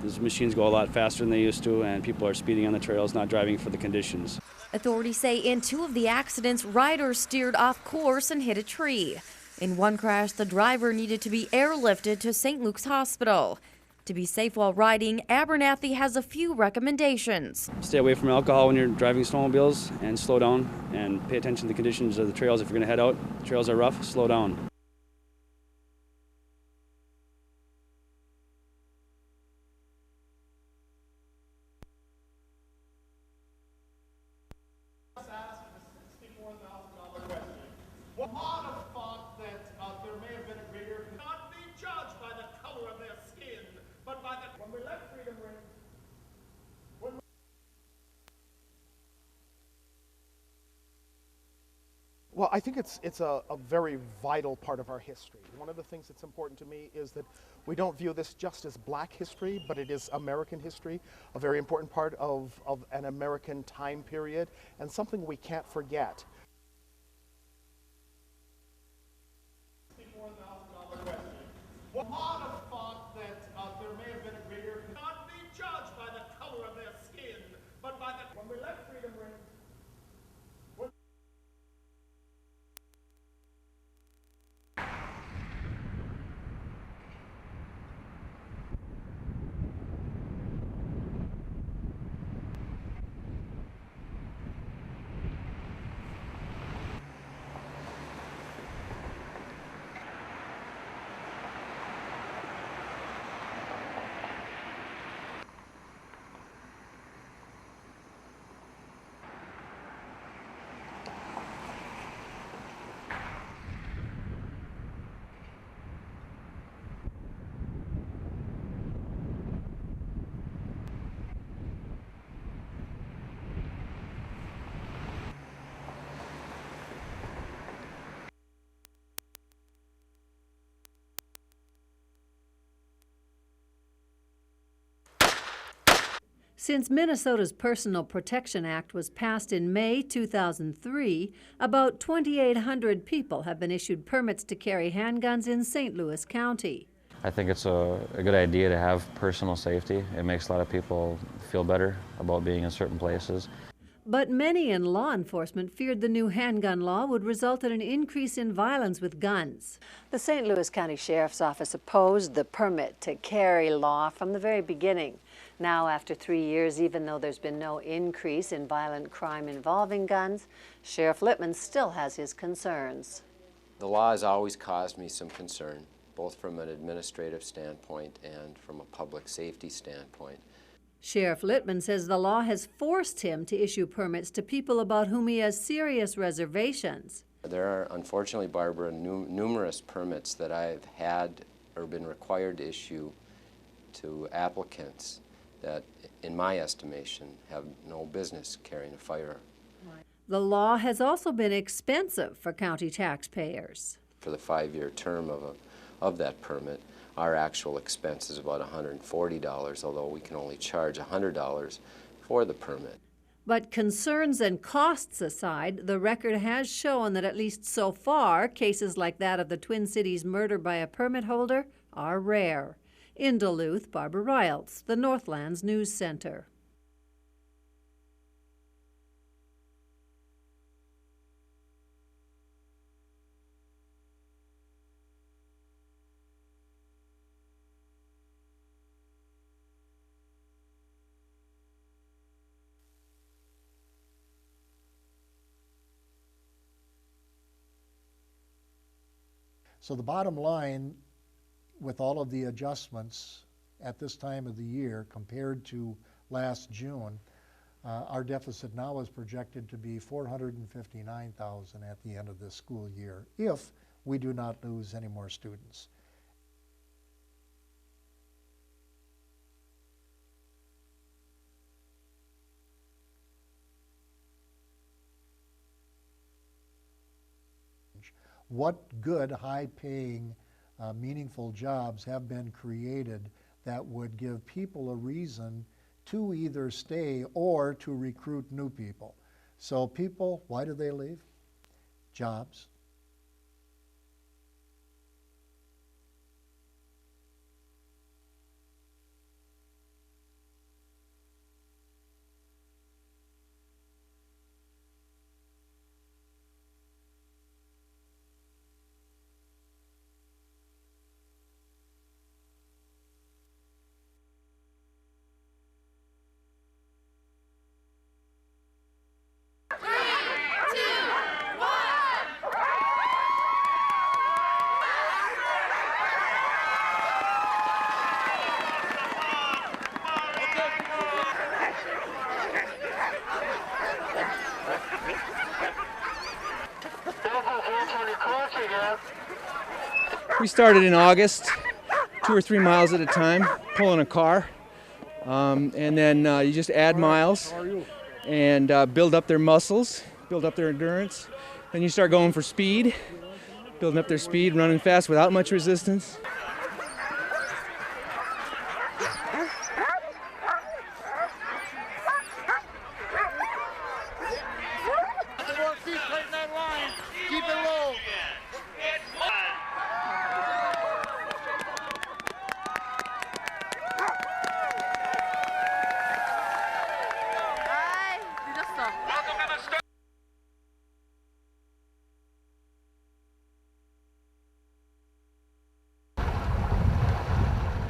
These machines go a lot faster than they used to, and people are speeding on the trails, not driving for the conditions. Authorities say in 2 of the accidents, riders steered off course and hit a tree. In one crash, the driver needed to be airlifted to St. Luke's Hospital. To be safe while riding, Abernathy has a few recommendations. Stay away from alcohol when you're driving snowmobiles and slow down and pay attention to the conditions of the trails. If you're going to head out, the trails are rough, slow down. Well, I think it's a very vital part of our history. One of the things that's important to me is that we don't view this just as black history, but it is American history, a very important part of an American time period, and something we can't forget. A lot of thought that there may have been a greater, not be judged by the color of their skin, but by the, when we let freedom ring. Since Minnesota's Personal Protection Act was passed in May 2003, about 2,800 people have been issued permits to carry handguns in St. Louis County. I think it's a good idea to have personal safety. It makes a lot of people feel better about being in certain places. But many in law enforcement feared the new handgun law would result in an increase in violence with guns. The St. Louis County Sheriff's Office opposed the permit to carry law from the very beginning. Now, after 3 years, even though there's been no increase in violent crime involving guns, Sheriff Littman still has his concerns. The law has always caused me some concern, both from an administrative standpoint and from a public safety standpoint. Sheriff Littman says the law has forced him to issue permits to people about whom he has serious reservations. There are, unfortunately, Barbara, numerous permits that I've had or been required to issue to applicants that, in my estimation, have no business carrying a firearm. The law has also been expensive for county taxpayers. For the 5-year term of that permit, our actual expense is about $140, although we can only charge $100 for the permit. But concerns and costs aside, the record has shown that at least so far, cases like that of the Twin Cities murder by a permit holder are rare. In Duluth, Barbara Riles, the Northlands News Center. So the bottom line, with all of the adjustments at this time of the year compared to last June, our deficit now is projected to be $459,000 at the end of this school year if we do not lose any more students. what good, high-paying, meaningful jobs have been created that would give people a reason to either stay or to recruit new people. So people, why do they leave? Jobs. We started in August, 2 or 3 miles at a time, pulling a car. And then you just add miles and build up their muscles, build up their endurance. Then you start going for speed, building up their speed, running fast without much resistance.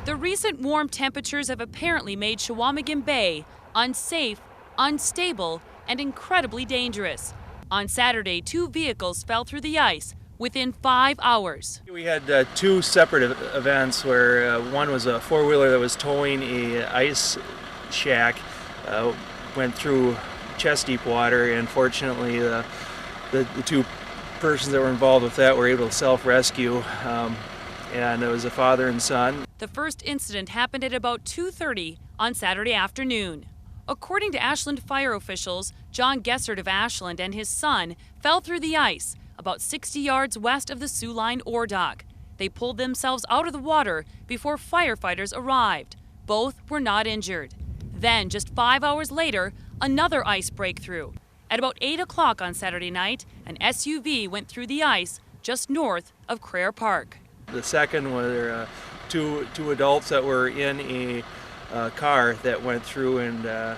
The recent warm temperatures have apparently made Chequamegon Bay unsafe, unstable, and incredibly dangerous. On Saturday, 2 vehicles fell through the ice within 5 hours. We had 2 separate events where one was a 4-wheeler that was towing a ice shack, went through chest-deep water, and fortunately the 2 persons that were involved with that were able to self-rescue. And it was a father and son. The first incident happened at about 2:30 on Saturday afternoon. According to Ashland fire officials, John Gessert of Ashland and his son fell through the ice about 60 yards west of the Sioux Line ore dock. They pulled themselves out of the water before firefighters arrived. Both were not injured. Then, just 5 hours later, another ice breakthrough. At about 8 o'clock on Saturday night, an SUV went through the ice just north of Craer Park. The second were two adults that were in a car that went through, and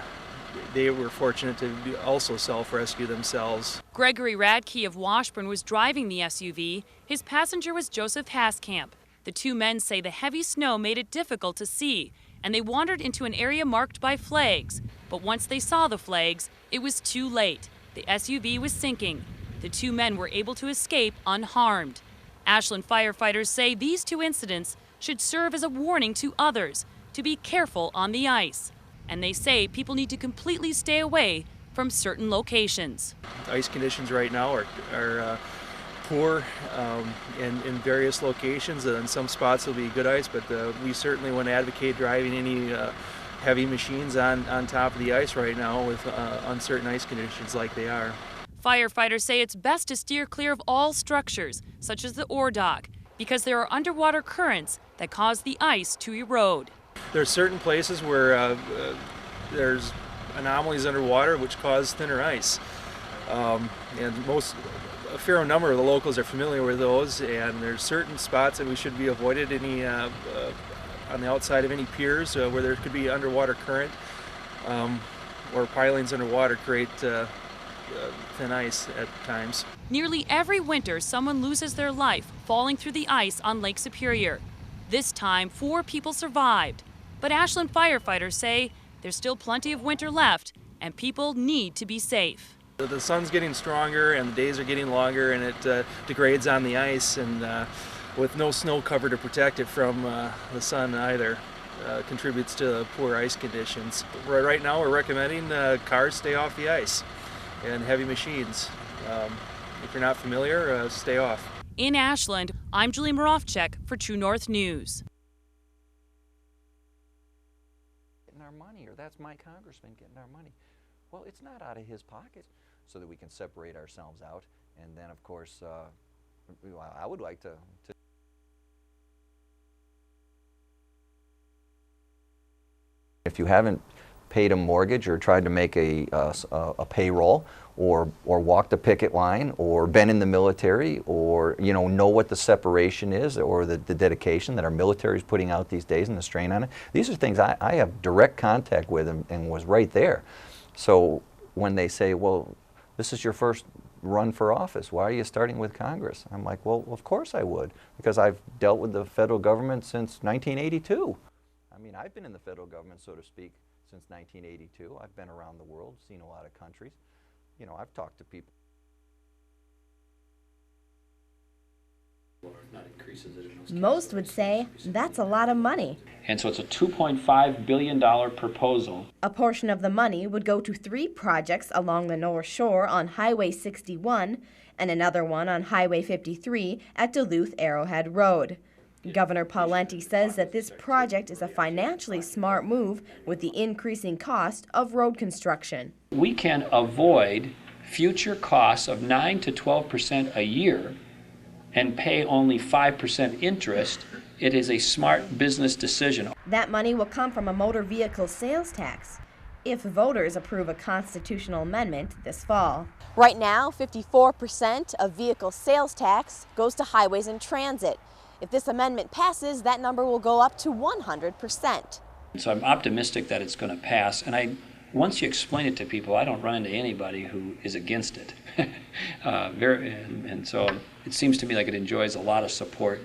they were fortunate to also self-rescue themselves. Gregory Radke of Washburn was driving the SUV. His passenger was Joseph Haskamp. The 2 men say the heavy snow made it difficult to see, and they wandered into an area marked by flags. But once they saw the flags, it was too late. The SUV was sinking. The 2 men were able to escape unharmed. Ashland firefighters say these 2 incidents should serve as a warning to others to be careful on the ice. And they say people need to completely stay away from certain locations. Ice conditions right now are poor in various locations, and in some spots will be good ice, but we certainly want to advocate driving any heavy machines on top of the ice right now with uncertain ice conditions like they are. Firefighters say it's best to steer clear of all structures, such as the ore dock, because there are underwater currents that cause the ice to erode. There are certain places where there's anomalies underwater which cause thinner ice. And a fair number of the locals are familiar with those, and there's certain spots that we should be avoided on the outside of any piers where there could be underwater current or pilings underwater create thin ice at times. Nearly every winter, someone loses their life falling through the ice on Lake Superior. This time, 4 people survived. But Ashland firefighters say there's still plenty of winter left, and people need to be safe. The sun's getting stronger, and the days are getting longer, and it degrades on the ice, and with no snow cover to protect it from the sun either, contributes to poor ice conditions. Right now, we're recommending cars stay off the ice, and heavy machines. If you're not familiar, stay off. In Ashland, I'm Julie Moravchek for True North News. Getting our money, or that's my congressman getting our money. Well, it's not out of his pocket, so that we can separate ourselves out. And then, of course, I would like to if you haven't paid a mortgage or tried to make a payroll or walked a picket line or been in the military or know what the separation is or the dedication that our military is putting out these days and the strain on it. These are things I have direct contact with and was right there. So when they say, well, this is your first run for office, why are you starting with Congress? I'm like, well, of course I would, because I've dealt with the federal government since 1982. I mean, I've been in the federal government, so to speak, since 1982. I've been around the world, seen a lot of countries. I've talked to people. Most would say that's a lot of money. And so it's a $2.5 billion proposal. A portion of the money would go to 3 projects along the North Shore on Highway 61 and another one on Highway 53 at Duluth Arrowhead Road. Governor Pawlenty says that this project is a financially smart move with the increasing cost of road construction. We can avoid future costs of 9 to 12% a year and pay only 5% interest. It is a smart business decision. That money will come from a motor vehicle sales tax if voters approve a constitutional amendment this fall. Right now, 54% of vehicle sales tax goes to highways and transit. If this amendment passes, that number will go up to 100%. So I'm optimistic that it's going to pass, and once you explain it to people, I don't run into anybody who is against it. And so it seems to me like it enjoys a lot of support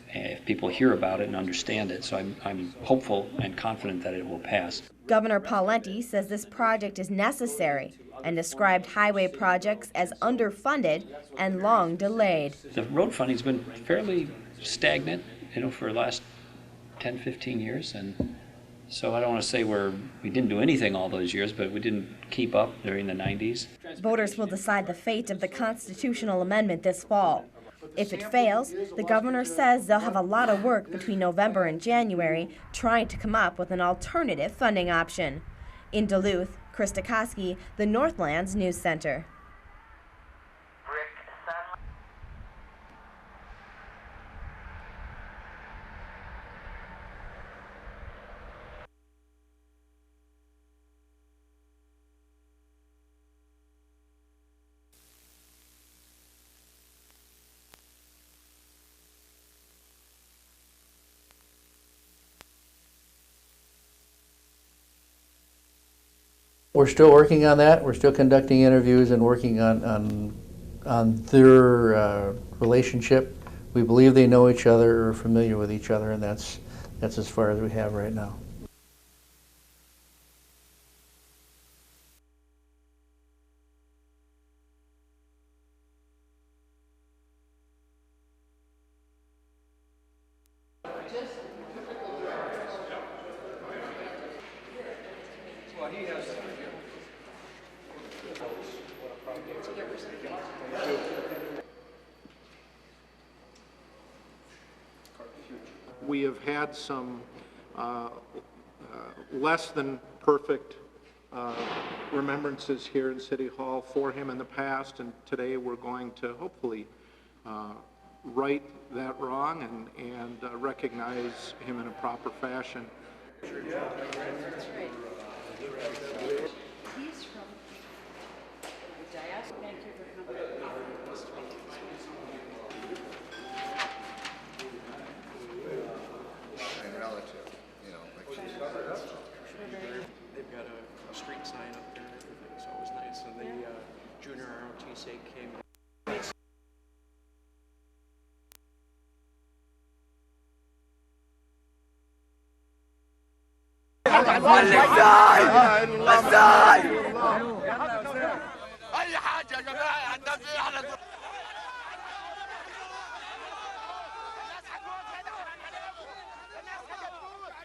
if people hear about it and understand it. So I'm hopeful and confident that it will pass. Governor Pawlenty says this project is necessary and described highway projects as underfunded and long delayed. The road funding's been fairly stagnant, for the last 10, 15 years, and so I don't want to say we didn't do anything all those years, but we didn't keep up during the 90s. Voters will decide the fate of the constitutional amendment this fall. If it fails, the governor says they'll have a lot of work between November and January trying to come up with an alternative funding option. In Duluth, Krista Koski, the Northlands News Center. We're still working on that. We're still conducting interviews and working on their relationship. We believe they know each other or are familiar with each other, and that's as far as we have right now. We have had some less than perfect remembrances here in City Hall for him in the past, and today we're going to hopefully right that wrong and recognize him in a proper fashion. He's from the diaspora. Thank you for coming. Relative, they've got a street sign up there and everything, so it was nice. And the junior ROTC came.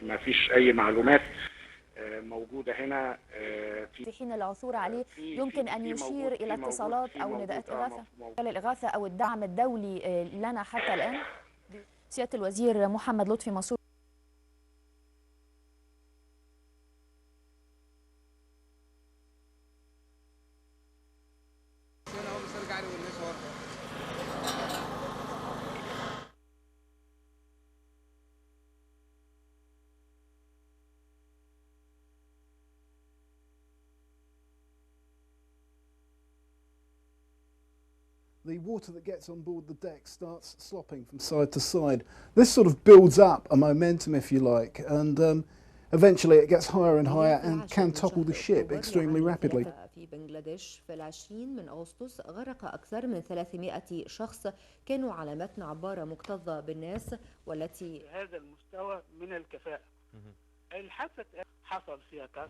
ما فيش أي معلومات موجودة هنا. في حين العثور عليه يمكن أن يشير إلى اتصالات أو نداءات إغاثة الإغاثة أو الدعم الدولي لنا حتى الآن. سيادة الوزير محمد لطفي منصور the water that gets on board the deck starts slopping from side to side. This sort of builds up a momentum, if you like, and eventually it gets higher and higher and can topple the ship extremely rapidly. في بنغلاديش في 20 من أغسطس غرق أكثر من 300 شخص كانوا على متن عبارة مكتظة بالناس والتي هذا المستوى من الكفاءة. الحادثة حصل فيها كسر.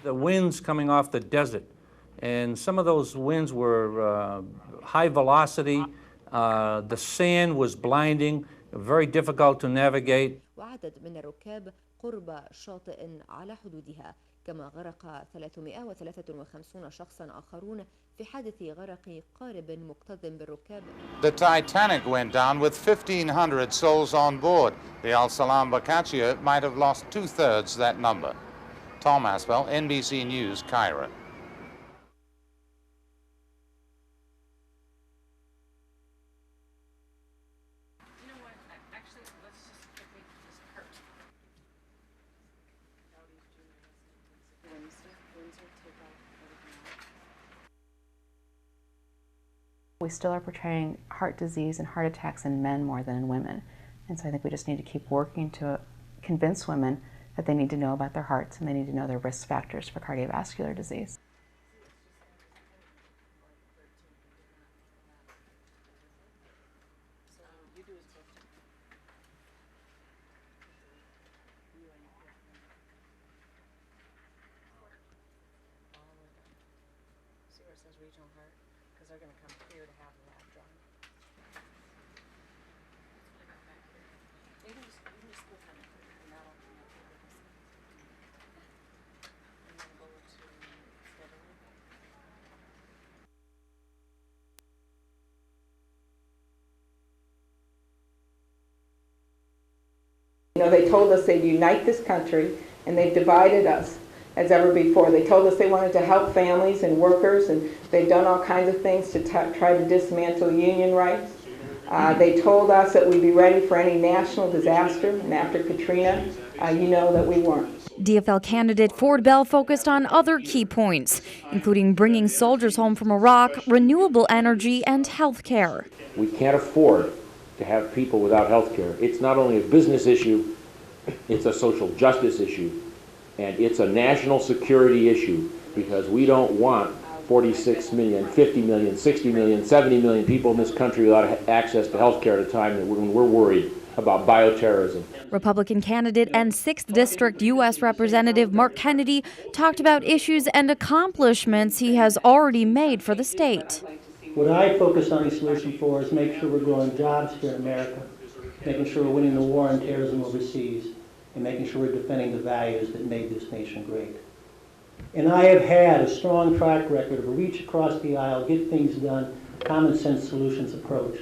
The winds coming off the desert, and some of those winds were high velocity. The sand was blinding, very difficult to navigate. وعدد من الركاب قرب شاطئ على حدودها، كما غرق 353 شخصا آخرون في حادث غرق قارب مكتظ بالركاب. The Titanic went down with 1,500 souls on board. The Al Salam Boccaccio might have lost 2/3 that number. Tom Aspel, NBC News, Cairo. We still are portraying heart disease and heart attacks in men more than in women. And so I think we just need to keep working to convince women that they need to know about their hearts and they need to know their risk factors for cardiovascular disease. Regional heart, because they're going to come here to have the lab drawn. You can just click on it, and that'll come up here. And then go to scheduling. You know, they told us they'd unite this country, and they've divided us as ever before. They told us they wanted to help families and workers, and they've done all kinds of things to try to dismantle union rights. They told us that we'd be ready for any national disaster, and after Katrina, you know that we weren't. DFL candidate Ford Bell focused on other key points, including bringing soldiers home from Iraq, renewable energy, and health care. We can't afford to have people without health care. It's not only a business issue, it's a social justice issue. And it's a national security issue because we don't want 46 million, 50 million, 60 million, 70 million people in this country without access to health care at a time when we're worried about bioterrorism. Republican candidate and 6th District U.S. Representative Mark Kennedy talked about issues and accomplishments he has already made for the state. What I focus on the solution for is make sure we're growing jobs here in America, making sure we're winning the war on terrorism overseas, and making sure we're defending the values that made this nation great. And I have had a strong track record of a reach across the aisle, get things done, common sense solutions approach.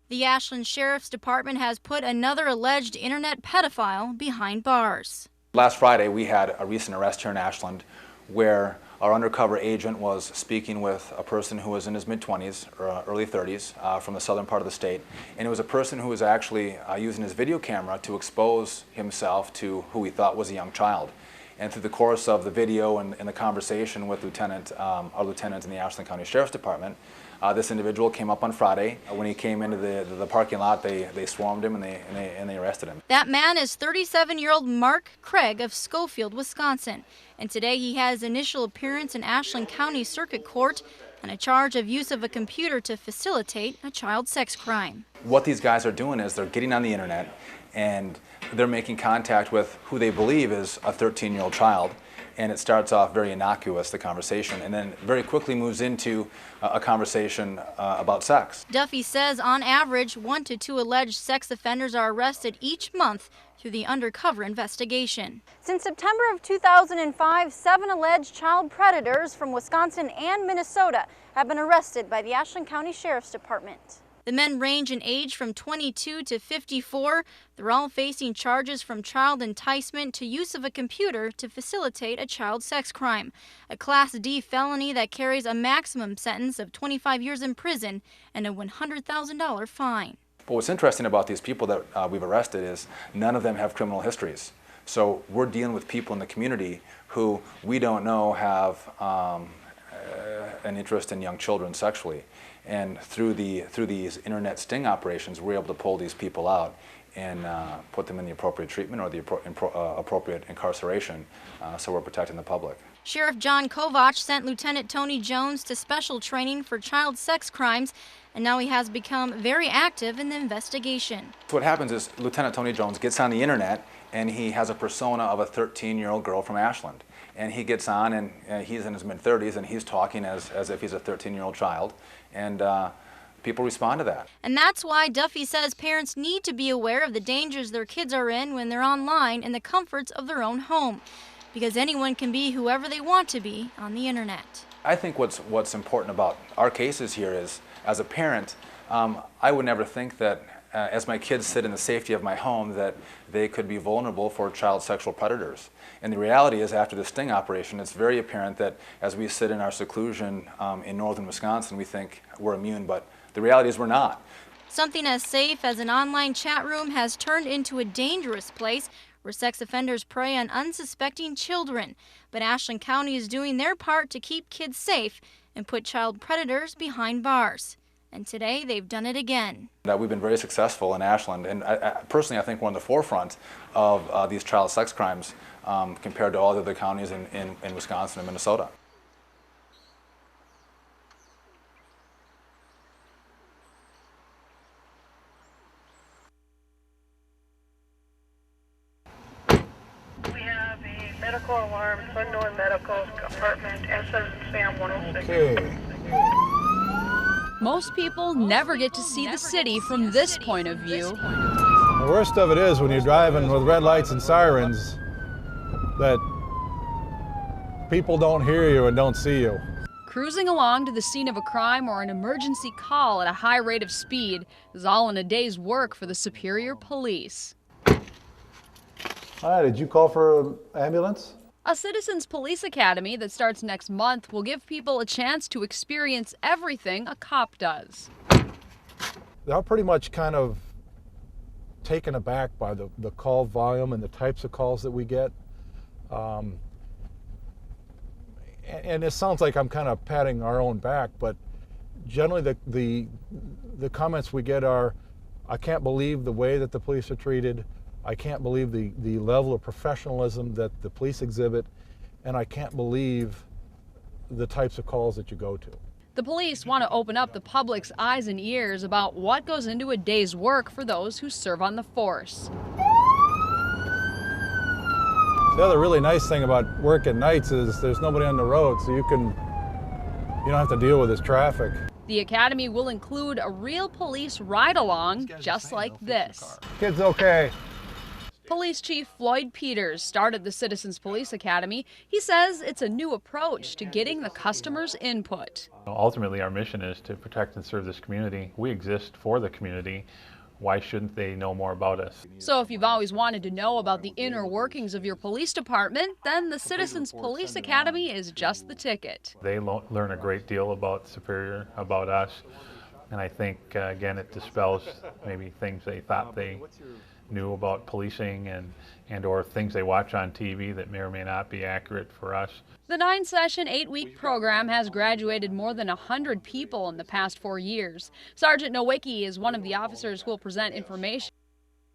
The Ashland Sheriff's Department has put another alleged internet pedophile behind bars. Last Friday, we had a recent arrest here in Ashland where our undercover agent was speaking with a person who was in his mid-20s or early 30s from the southern part of the state. And it was a person who was actually using his video camera to expose himself to who he thought was a young child. And through the course of the video and the conversation with our lieutenant in the Ashland County Sheriff's Department, this individual came up on Friday. When he came into the parking lot, they swarmed him and they arrested him. That man is 37-year-old Mark Craig of Schofield, Wisconsin. And today he has initial appearance in Ashland County Circuit Court on a charge of use of a computer to facilitate a child sex crime. What these guys are doing is they're getting on the internet and they're making contact with who they believe is a 13-year-old child. And it starts off very innocuous, the conversation, and then very quickly moves into a conversation about sex. Duffy says on average, 1 to 2 alleged sex offenders are arrested each month through the undercover investigation. Since September of 2005, 7 alleged child predators from Wisconsin and Minnesota have been arrested by the Ashland County Sheriff's Department. The men range in age from 22 to 54. They're all facing charges from child enticement to use of a computer to facilitate a child sex crime, a Class D felony that carries a maximum sentence of 25 years in prison and a $100,000 fine. But what's interesting about these people that we've arrested is none of them have criminal histories. So we're dealing with people in the community who we don't know have an interest in young children sexually. And through these internet sting operations, we're able to pull these people out and put them in the appropriate treatment or the appropriate incarceration, so we're protecting the public. Sheriff John Kovach sent Lieutenant Tony Jones to special training for child sex crimes, and now he has become very active in the investigation. So what happens is Lieutenant Tony Jones gets on the internet and he has a persona of a 13-year-old girl from Ashland. And he gets on and he's in his mid-30s and he's talking as if he's a 13-year-old child. And people respond to that. And that's why Duffy says parents need to be aware of the dangers their kids are in when they're online in the comforts of their own home. Because anyone can be whoever they want to be on the internet. I think what's important about our cases here is, as a parent, I would never think that as my kids sit in the safety of my home that they could be vulnerable for child sexual predators. And the reality is, after the sting operation, it's very apparent that as we sit in our seclusion in northern Wisconsin, we think we're immune, but the reality is we're not. Something as safe as an online chat room has turned into a dangerous place where sex offenders prey on unsuspecting children. But Ashland County is doing their part to keep kids safe and put child predators behind bars. And today, they've done it again. We've been very successful in Ashland, and personally I think we're on the forefront of these child sex crimes compared to all the other counties in Wisconsin and Minnesota. We have a medical alarm, Sundoor Medical Department, SSM 106. Okay. Most people never get to see the city from this point of view. The worst of it is when you're driving with red lights and sirens that people don't hear you and don't see you. Cruising along to the scene of a crime or an emergency call at a high rate of speed is all in a day's work for the Superior Police. Hi, did you call for an ambulance? A Citizens Police Academy that starts next month will give people a chance to experience everything a cop does. They're pretty much kind of taken aback by the call volume and the types of calls that we get. And it sounds like I'm kind of patting our own back, but generally the comments we get are, I can't believe the way that the police are treated. I can't believe the level of professionalism that the police exhibit, and I can't believe the types of calls that you go to. The police want to open up the public's eyes and ears about what goes into a day's work for those who serve on the force. The other really nice thing about working nights is there's nobody on the road, so you don't have to deal with this traffic. The academy will include a real police ride-along just like this. Kid's okay. Police Chief Floyd Peters started the Citizens Police Academy. He says it's a new approach to getting the customer's input. Ultimately, our mission is to protect and serve this community. We exist for the community. Why shouldn't they know more about us? So if you've always wanted to know about the inner workings of your police department, then the Citizens Police Academy is just the ticket. They learn a great deal about Superior, about us, and I think, again, it dispels maybe things they thought they knew about policing and or things they watch on TV that may or may not be accurate for us. The 9-session, 8-week program has graduated more than 100 people in the past 4 years. Sergeant Nowicki is one of the officers who will present information.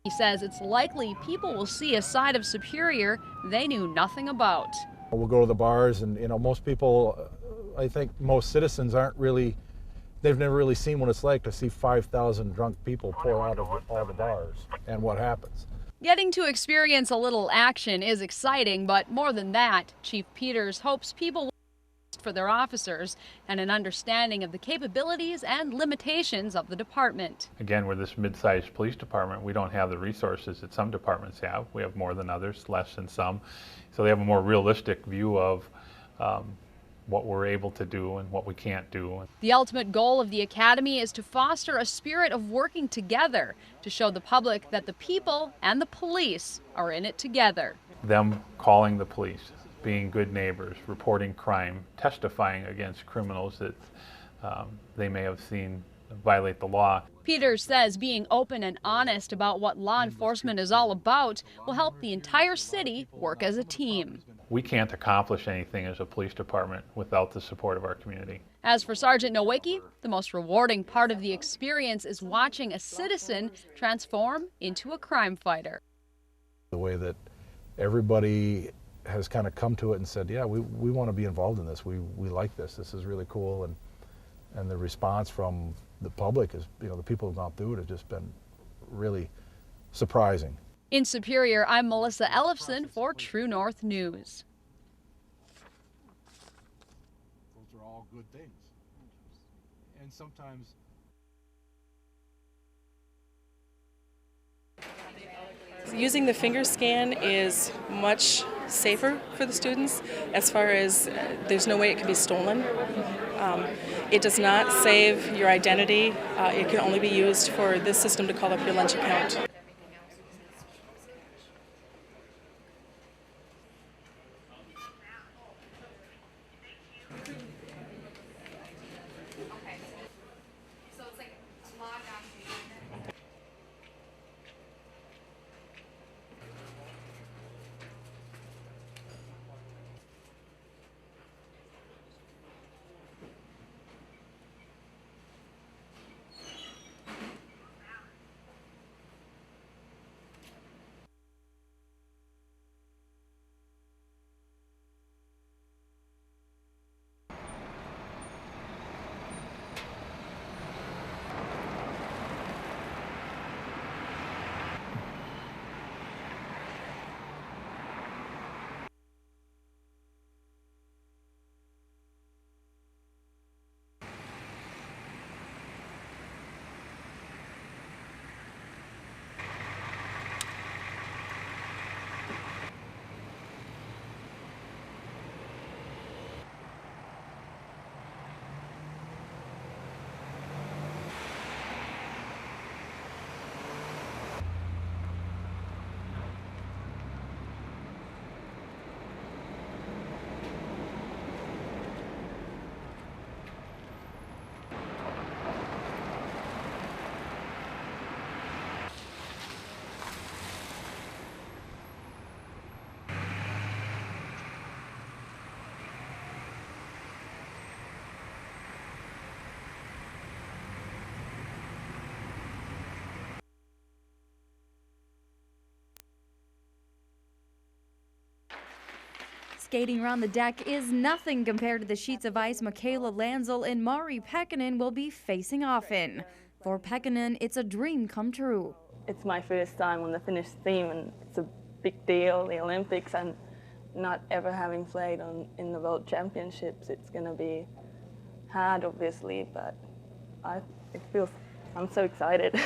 He says it's likely people will see a side of Superior they knew nothing about. We'll go to the bars, and most people, I think most citizens they've never really seen what it's like to see 5,000 drunk people pour out of all the bars and what happens. Getting to experience a little action is exciting, but more than that, Chief Peters hopes people will for their officers and an understanding of the capabilities and limitations of the department. Again, we're this mid-sized police department. We don't have the resources that some departments have. We have more than others, less than some. So they have a more realistic view of what we're able to do and what we can't do. The ultimate goal of the Academy is to foster a spirit of working together, to show the public that the people and the police are in it together. Them calling the police, being good neighbors, reporting crime, testifying against criminals that they may have seen violate the law. Peters says being open and honest about what law enforcement is all about will help the entire city work as a team. We can't accomplish anything as a police department without the support of our community. As for Sergeant Nowicki, the most rewarding part of the experience is watching a citizen transform into a crime fighter. The way that everybody has kind of come to it and said, yeah, we want to be involved in this. We like this. This is really cool. And the response from the public is, you know, the people who've gone through it have just been really surprising. In Superior, I'm Melissa Ellefson for True North News. Those are all good things. And sometimes using the finger scan is much safer for the students as far as there's no way it can be stolen. It does not save your identity. It can only be used for this system to call up your lunch account. Skating around the deck is nothing compared to the sheets of ice Michaela Lanzel and Mari Pekkanen will be facing off in. For Pekkanen, it's a dream come true. It's my first time on the Finnish team, and it's a big deal, the Olympics, and not ever having played in the World Championships. It's going to be hard, obviously, but I'm so excited.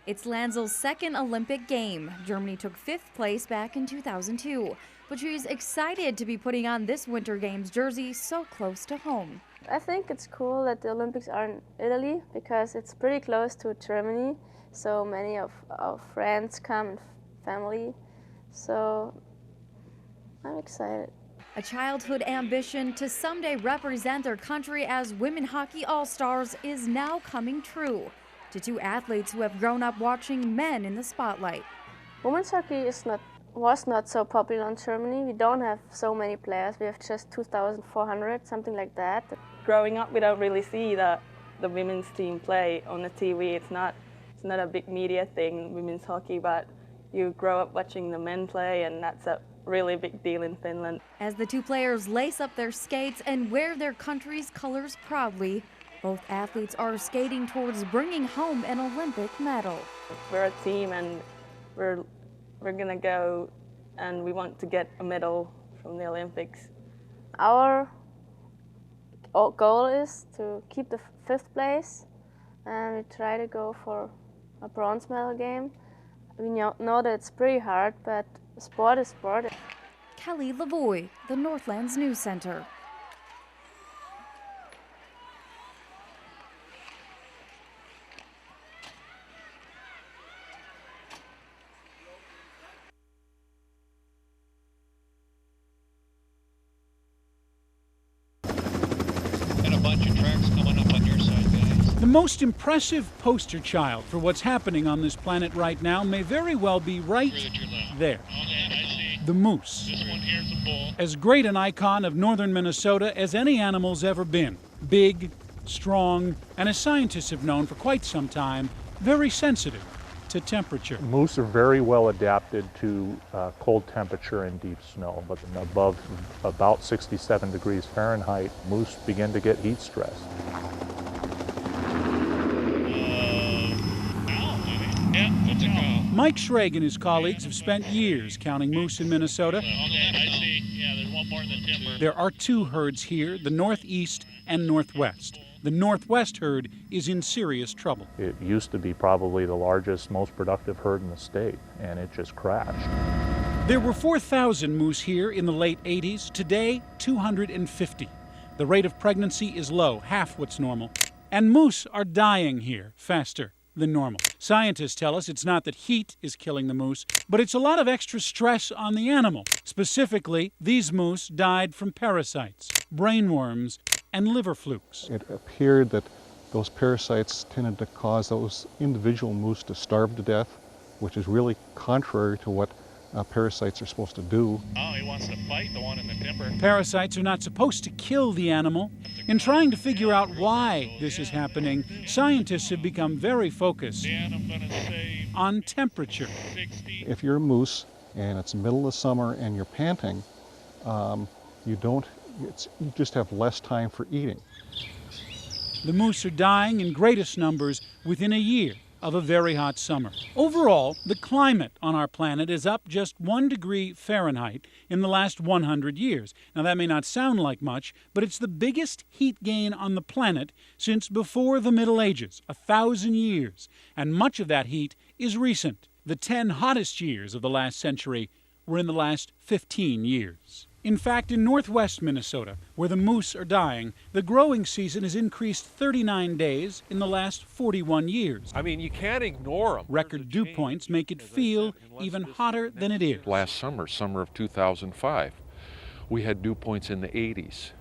It's Lanzel's second Olympic game. Germany took 5th place back in 2002, but she's excited to be putting on this Winter Games jersey so close to home. I think it's cool that the Olympics are in Italy because it's pretty close to Germany, so many of our friends come and family, so I'm excited. A childhood ambition to someday represent their country as women hockey all-stars is now coming true to two athletes who have grown up watching men in the spotlight. Women's hockey was not so popular in Germany. We don't have so many players. We have just 2,400, something like that. Growing up, we don't really see the women's team play on the TV. It's not a big media thing, women's hockey, but you grow up watching the men play, and that's a really big deal in Finland. As the two players lace up their skates and wear their country's colors proudly, both athletes are skating towards bringing home an Olympic medal. We're a team, and we're gonna go, and we want to get a medal from the Olympics. Our goal is to keep the 5th place, and we try to go for a bronze medal game. We know that it's pretty hard, but sport is sport. Kelly Lavoie, the Northlands News Center. most impressive poster child for what's happening on this planet right now may very well be right there. The moose. This one here's a bull. As great an icon of northern Minnesota as any animal's ever been. Big, strong, and as scientists have known for quite some time, very sensitive to temperature. Moose are very well adapted to cold temperature and deep snow, but above about 67 degrees Fahrenheit, moose begin to get heat stress. Mike Schrag and his colleagues have spent years counting moose in Minnesota. Okay, I see. Yeah, there's one more in the timber. There are two herds here, the northeast and northwest. The northwest herd is in serious trouble. It used to be probably the largest, most productive herd in the state, and it just crashed. There were 4,000 moose here in the late 80s. Today, 250. The rate of pregnancy is low, half what's normal. And moose are dying here faster than normal. Scientists tell us it's not that heat is killing the moose, but it's a lot of extra stress on the animal. Specifically, these moose died from parasites, brainworms, and liver flukes. It appeared that those parasites tended to cause those individual moose to starve to death, which is really contrary to what parasites are supposed to do. Oh, he wants to fight the one in the timber. Parasites are not supposed to kill the animal. In trying to figure out why this is happening, scientists have become very focused on temperature. If you're a moose and it's the middle of the summer and you're panting, you just have less time for eating. The moose are dying in greatest numbers within a year of a very hot summer. Overall, the climate on our planet is up just 1 degree Fahrenheit in the last 100 years. Now, that may not sound like much, but it's the biggest heat gain on the planet since before the Middle Ages, 1,000 years. And much of that heat is recent. The 10 hottest years of the last century were in the last 15 years. In fact, in northwest Minnesota, where the moose are dying, the growing season has increased 39 days in the last 41 years. I mean, you can't ignore them. Record dew points make it feel even hotter than it is. Last summer of 2005, we had dew points in the 80s.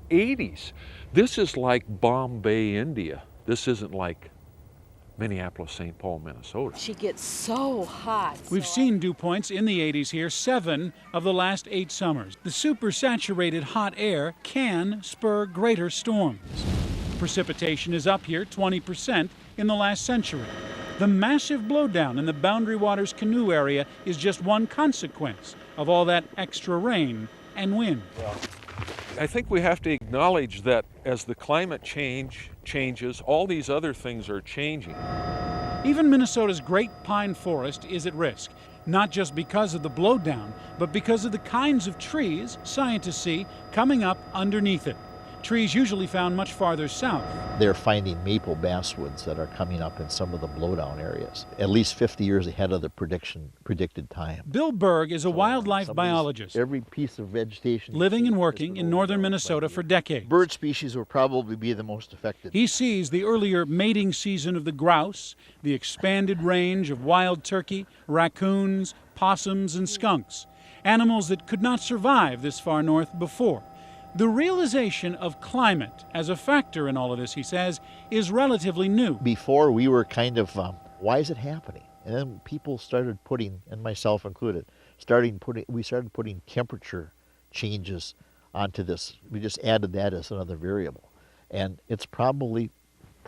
80s! This is like Bombay, India. This isn't like Minneapolis, St. Paul, Minnesota. She gets so hot. We've seen dew points in the 80s here, 7 of the last 8 summers. The supersaturated hot air can spur greater storms. Precipitation is up here 20% in the last century. The massive blowdown in the Boundary Waters canoe area is just one consequence of all that extra rain and wind. I think we have to acknowledge that as the climate changes, all these other things are changing. Even Minnesota's Great Pine Forest is at risk, not just because of the blowdown, but because of the kinds of trees scientists see coming up underneath it. Trees usually found much farther south. They're finding maple basswoods that are coming up in some of the blowdown areas, at least 50 years ahead of the predicted time. Bill Berg is a wildlife biologist. Every piece of vegetation living and working in northern Minnesota for decades. Bird species will probably be the most affected. He sees the earlier mating season of the grouse, the expanded range of wild turkey, raccoons, possums, and skunks, animals that could not survive this far north before. The realization of climate as a factor in all of this, he says, is relatively new. Before we were kind of, why is it happening? And then people started putting, and myself included, we started putting temperature changes onto this. We just added that as another variable. And it's probably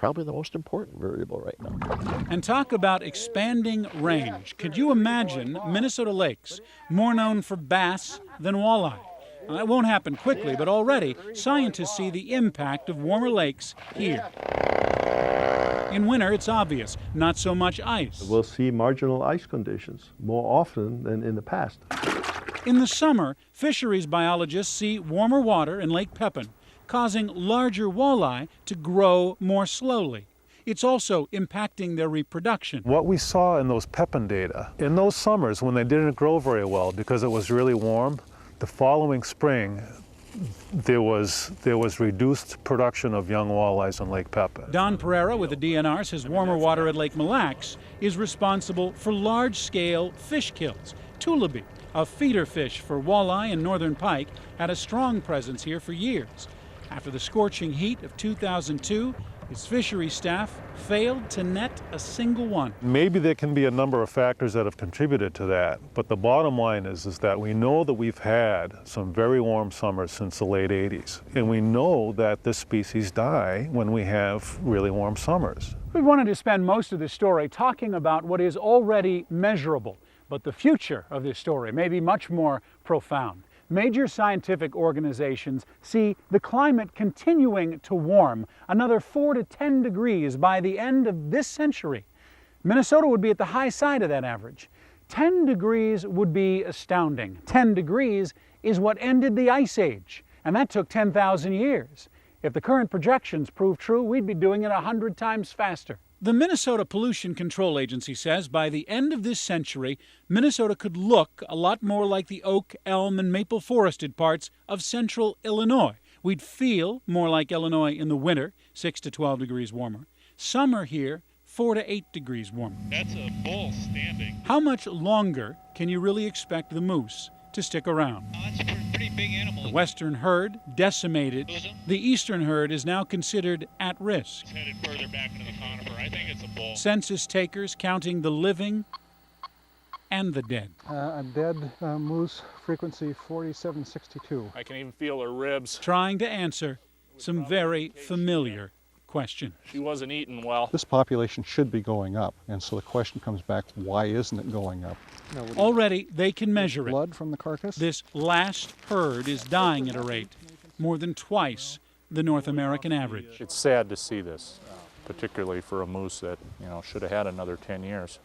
the most important variable right now. And talk about expanding range. Could you imagine Minnesota lakes more known for bass than walleye? Now, that won't happen quickly, but already scientists see the impact of warmer lakes here. In winter, it's obvious, not so much ice. We'll see marginal ice conditions more often than in the past. In the summer, fisheries biologists see warmer water in Lake Pepin, causing larger walleye to grow more slowly. It's also impacting their reproduction. What we saw in those Pepin data, in those summers when they didn't grow very well because it was really warm, the following spring, there was reduced production of young walleyes on Lake Pepin. Don Pereira with the DNR says warmer water at Lake Mille Lacs is responsible for large-scale fish kills. Tullaby, a feeder fish for walleye and northern pike, had a strong presence here for years. After the scorching heat of 2002, His fishery staff failed to net a single one. Maybe there can be a number of factors that have contributed to that, but the bottom line is that we know that we've had some very warm summers since the late 80s, and we know that this species die when we have really warm summers. We wanted to spend most of this story talking about what is already measurable, but the future of this story may be much more profound. Major scientific organizations see the climate continuing to warm another 4 to 10 degrees by the end of this century. Minnesota would be at the high side of that average. 10 degrees would be astounding. 10 degrees is what ended the Ice Age, and that took 10,000 years. If the current projections prove true, we'd be doing it 100 times faster. The Minnesota Pollution Control Agency says by the end of this century, Minnesota could look a lot more like the oak, elm, and maple forested parts of central Illinois. We'd feel more like Illinois in the winter, 6 to 12 degrees warmer. Summer here, 4 to 8 degrees warmer. That's a bull standing. How much longer can you really expect the moose to stick around? That's a pretty big animal. The western herd decimated. The eastern herd is now considered at risk. It's headed further back into the conifer. I think it's a bull. Census takers counting the living and the dead. A dead moose, frequency 4762. I can even feel her ribs. Trying to answer some very familiar questions. She wasn't eating well. This population should be going up, and so the question comes back, why isn't it going up? Already they can measure it. Blood from the carcass? This last herd is dying at a rate more than twice the North American average. It's sad to see this, particularly for a moose that, should have had another 10 years.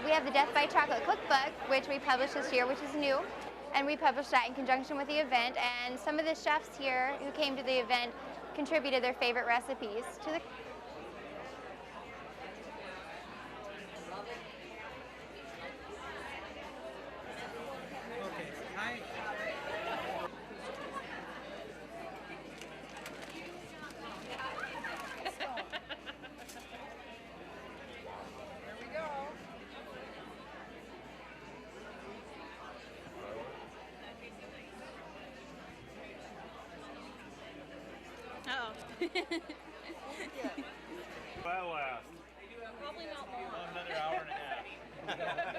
We have the Death by Chocolate cookbook, which we published this year, which is new, and we published that in conjunction with the event, and some of the chefs here who came to the event contributed their favorite recipes to the That last. Probably not long. Another hour and a half.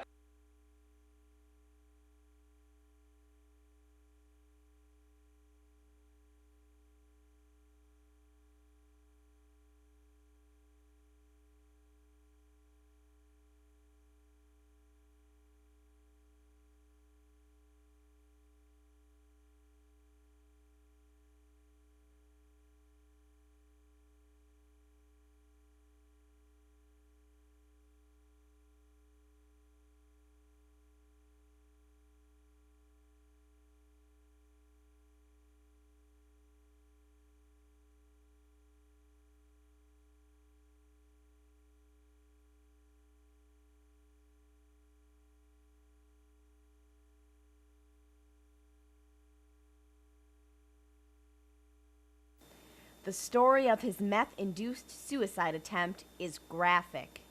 The story of his meth-induced suicide attempt is graphic.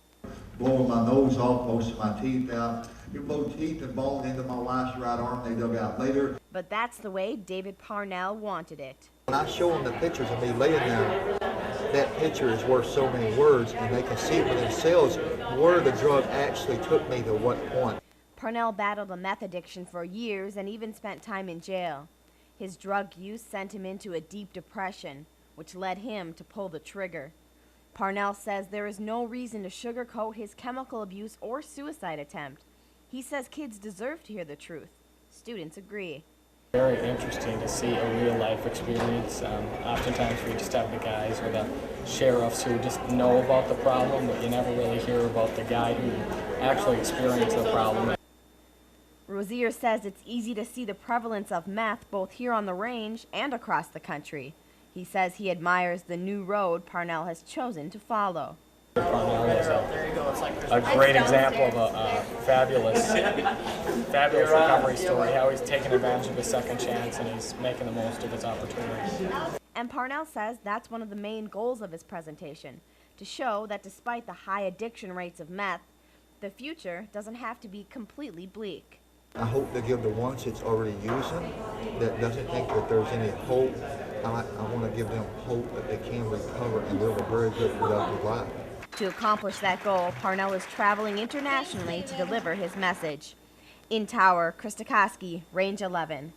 Blowing my nose off, most of my teeth out. You blow teeth and bone into my wife's right arm, they dug out later. But that's the way David Parnell wanted it. When I show them the pictures of me laying there, that picture is worth so many words, and they can see for themselves where the drug actually took me to what point. Parnell battled a meth addiction for years and even spent time in jail. His drug use sent him into a deep depression, which led him to pull the trigger. Parnell says there is no reason to sugarcoat his chemical abuse or suicide attempt. He says kids deserve to hear the truth, Students agree. Very interesting to see a real-life experience. Oftentimes we just have the guys or the sheriffs who just know about the problem, but you never really hear about the guy who actually experienced the problem. Rozier says it's easy to see the prevalence of meth both here on the range and across the country. He says he admires the new road Parnell has chosen to follow. Parnell is a great example of a fabulous recovery story, how he's taken advantage of his second chance and he's making the most of his opportunities. And Parnell says that's one of the main goals of his presentation, to show that despite the high addiction rates of meth, the future doesn't have to be completely bleak. I hope to give the ones that's already using, that doesn't think that there's any hope, I want to give them hope that they can recover and live a very good, productive life. To accomplish that goal, Parnell is traveling internationally to deliver his message. In Tower, Krista Koski, Range 11.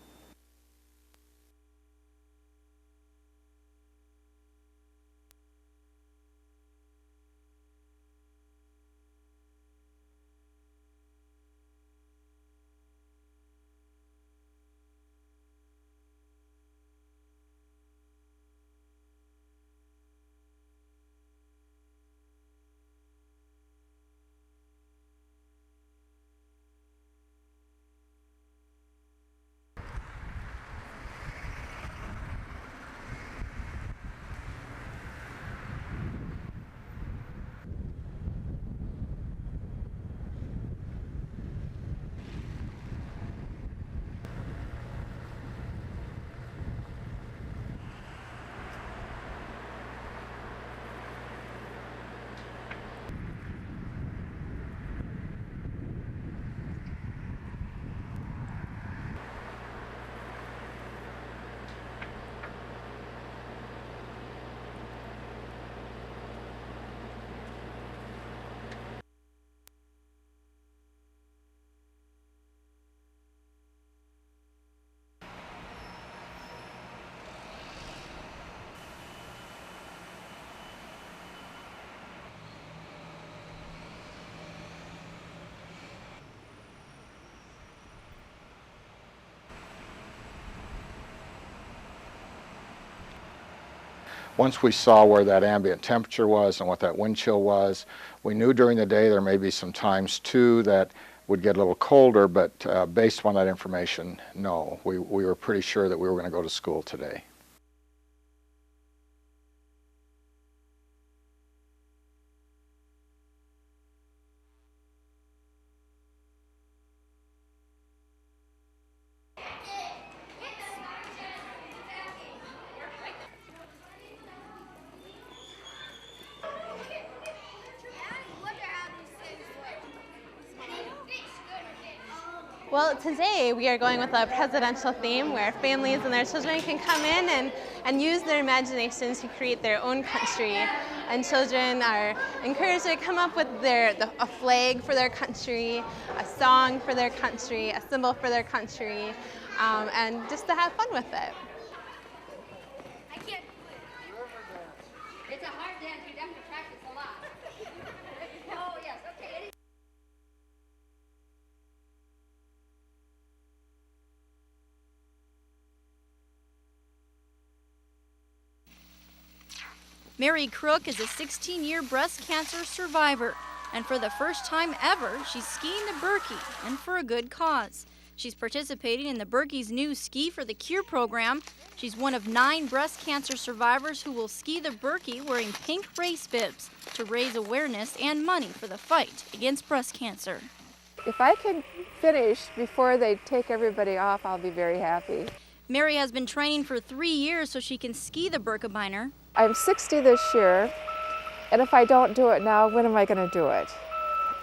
Once we saw where that ambient temperature was and what that wind chill was, we knew during the day there may be some times too that would get a little colder, but based on that information, no. We were pretty sure that we were going to go to school today. Well, today we are going with a presidential theme where families and their children can come in and use their imaginations to create their own country. And children are encouraged to come up with a flag for their country, a song for their country, a symbol for their country, and just to have fun with it. I can't do it. It's a hard dance. You have to practice a lot. Oh, yes. Okay. Mary Crook is a 16-year breast cancer survivor, and for the first time ever, she's skiing the Berkey, and for a good cause. She's participating in the Berkey's new Ski for the Cure program. She's one of 9 breast cancer survivors who will ski the Berkey wearing pink race bibs to raise awareness and money for the fight against breast cancer. If I can finish before they take everybody off, I'll be very happy. Mary has been training for 3 years so she can ski the Birkebeiner. I'm 60 this year, and if I don't do it now, when am I going to do it?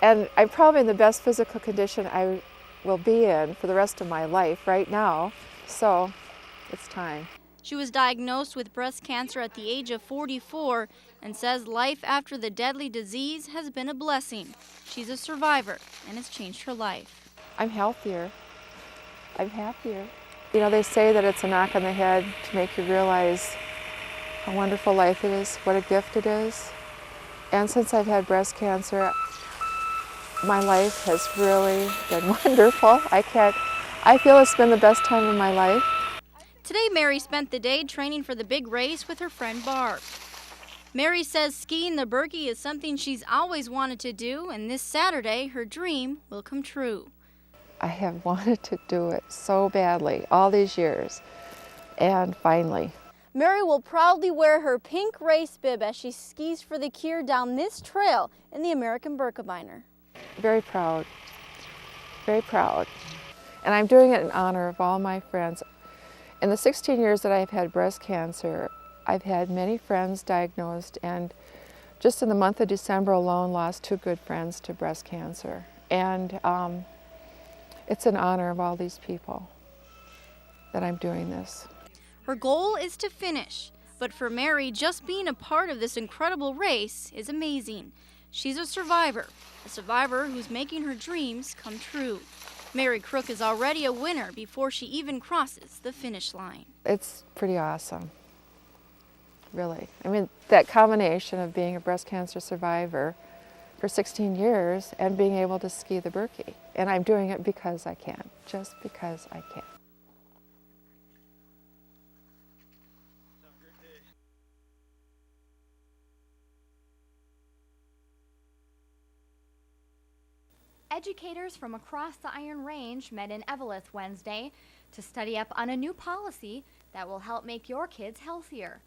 And I'm probably in the best physical condition I will be in for the rest of my life right now, so it's time. She was diagnosed with breast cancer at the age of 44 and says life after the deadly disease has been a blessing. She's a survivor, and it's changed her life. I'm healthier. I'm happier. You know, they say that it's a knock on the head to make you realize how wonderful life it is, what a gift it is. And since I've had breast cancer, my life has really been wonderful. I I feel it's been the best time of my life. Today, Mary spent the day training for the big race with her friend Barb. Mary says skiing the Berkey is something she's always wanted to do, and this Saturday, her dream will come true. I have wanted to do it so badly all these years, and finally. Mary will proudly wear her pink race bib as she skis for the Kier down this trail in the American Birkebeiner. Very proud, very proud. And I'm doing it in honor of all my friends. In the 16 years that I've had breast cancer, I've had many friends diagnosed, and just in the month of December alone lost 2 good friends to breast cancer. And it's in honor of all these people that I'm doing this. Her goal is to finish, but for Mary, just being a part of this incredible race is amazing. She's a survivor who's making her dreams come true. Mary Crook is already a winner before she even crosses the finish line. It's pretty awesome, really. I mean, that combination of being a breast cancer survivor for 16 years and being able to ski the Berkey. And I'm doing it because I can, just because I can. Educators from across the Iron Range met in Eveleth Wednesday to study up on a new policy that will help make your kids healthier.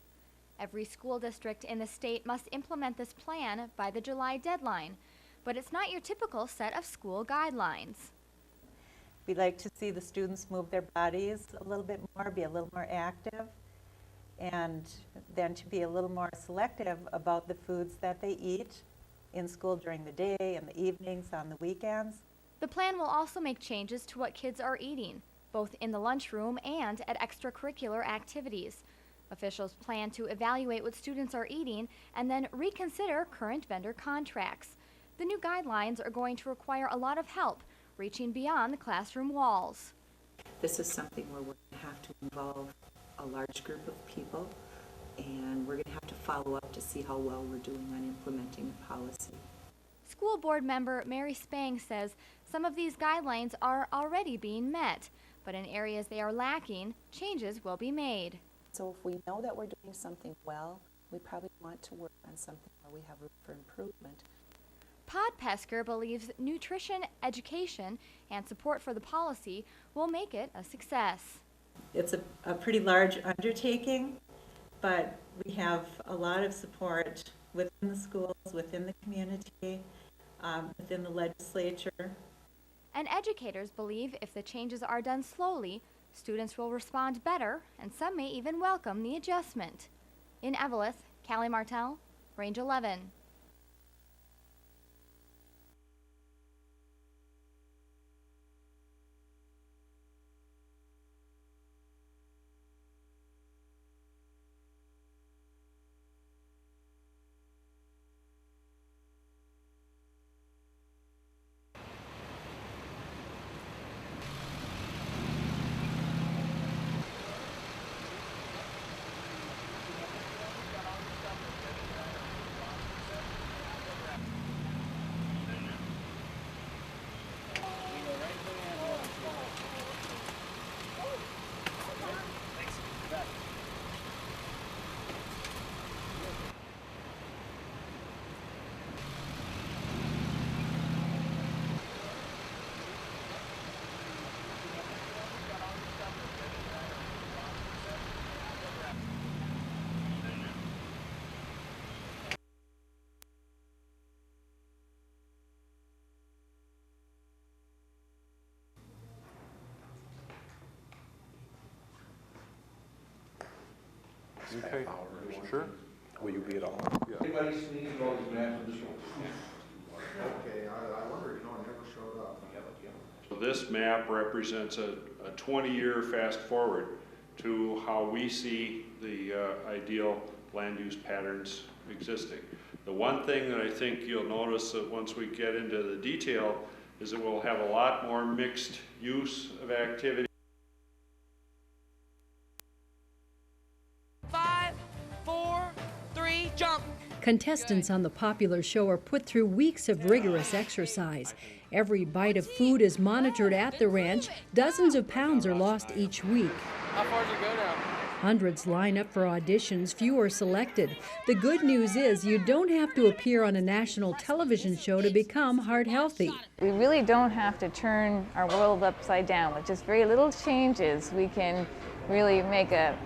Every school district in the state must implement this plan by the July deadline, but it's not your typical set of school guidelines. We like to see the students move their bodies a little bit more, be a little more active, and then to be a little more selective about the foods that they eat in school during the day, in the evenings, on the weekends. The plan will also make changes to what kids are eating, both in the lunchroom and at extracurricular activities. Officials plan to evaluate what students are eating and then reconsider current vendor contracts. The new guidelines are going to require a lot of help, reaching beyond the classroom walls. This is something where we're going to have to involve a large group of people, and we're going to have to follow up to see how well we're doing on implementing the policy. School board member Mary Spang says some of these guidelines are already being met, but in areas they are lacking, changes will be made. So if we know that we're doing something well, we probably want to work on something where we have room for improvement. Podpesker believes nutrition education and support for the policy will make it a success. It's a pretty large undertaking, but we have a lot of support within the schools, within the community, within the legislature. And educators believe if the changes are done slowly, students will respond better, and some may even welcome the adjustment. In Eveleth, Callie Martell, Range 11. Okay, sure. Will you be at all? Yeah. Anybody sneeze about these maps and just okay, I wonder, you know, it never showed up. So this map represents a 20-year fast forward to how we see the ideal land use patterns existing. The one thing that I think you'll notice that once we get into the detail is that we'll have a lot more mixed use of activity. 5, 4, 3, jump. Contestants on the popular show are put through weeks of rigorous exercise. Every bite of food is monitored at the ranch. Dozens of pounds are lost each week. How far does it go down? Hundreds line up for auditions, few are selected. The good news is you don't have to appear on a national television show to become heart healthy. We really don't have to turn our world upside down. With just very little changes, we can really make a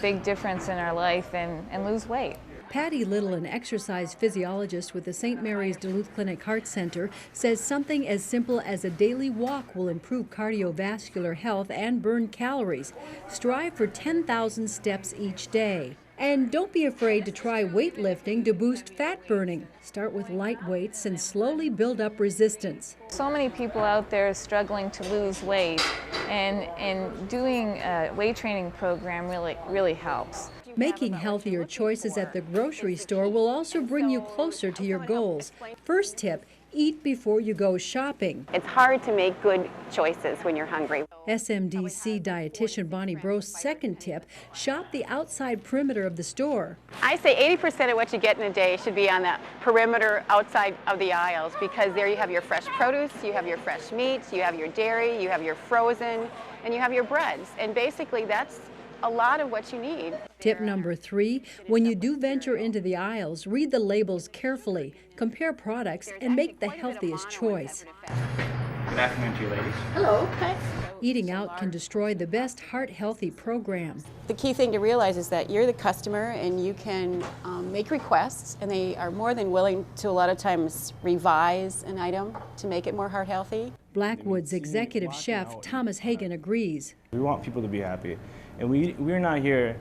big difference in our life and lose weight. Patty Little, an exercise physiologist with the St. Mary's Duluth Clinic Heart Center, says something as simple as a daily walk will improve cardiovascular health and burn calories. Strive for 10,000 steps each day. And don't be afraid to try weightlifting to boost fat burning. Start with light weights and slowly build up resistance. So many people out there struggling to lose weight, and doing a weight training program really helps. Making healthier choices at the grocery store will also bring you closer to your goals. First tip, eat before you go shopping. It's hard to make good choices when you're hungry. SMDC dietitian Bonnie Brost's second tip, shop the outside perimeter of the store. I say 80% of what you get in a day should be on the perimeter outside of the aisles, because there you have your fresh produce, you have your fresh meats, you have your dairy, you have your frozen, and you have your breads. And basically that's a lot of what you need. Tip number 3, when you do venture into the aisles, read the labels carefully, compare products, and make the healthiest choice. Good afternoon to you, ladies. Hello. Hi. Eating out can destroy the best heart-healthy program. The key thing to realize is that you're the customer and you can make requests, and they are more than willing to a lot of times revise an item to make it more heart-healthy. Blackwood's executive chef Thomas Hagan agrees. We want people to be happy, and we're not here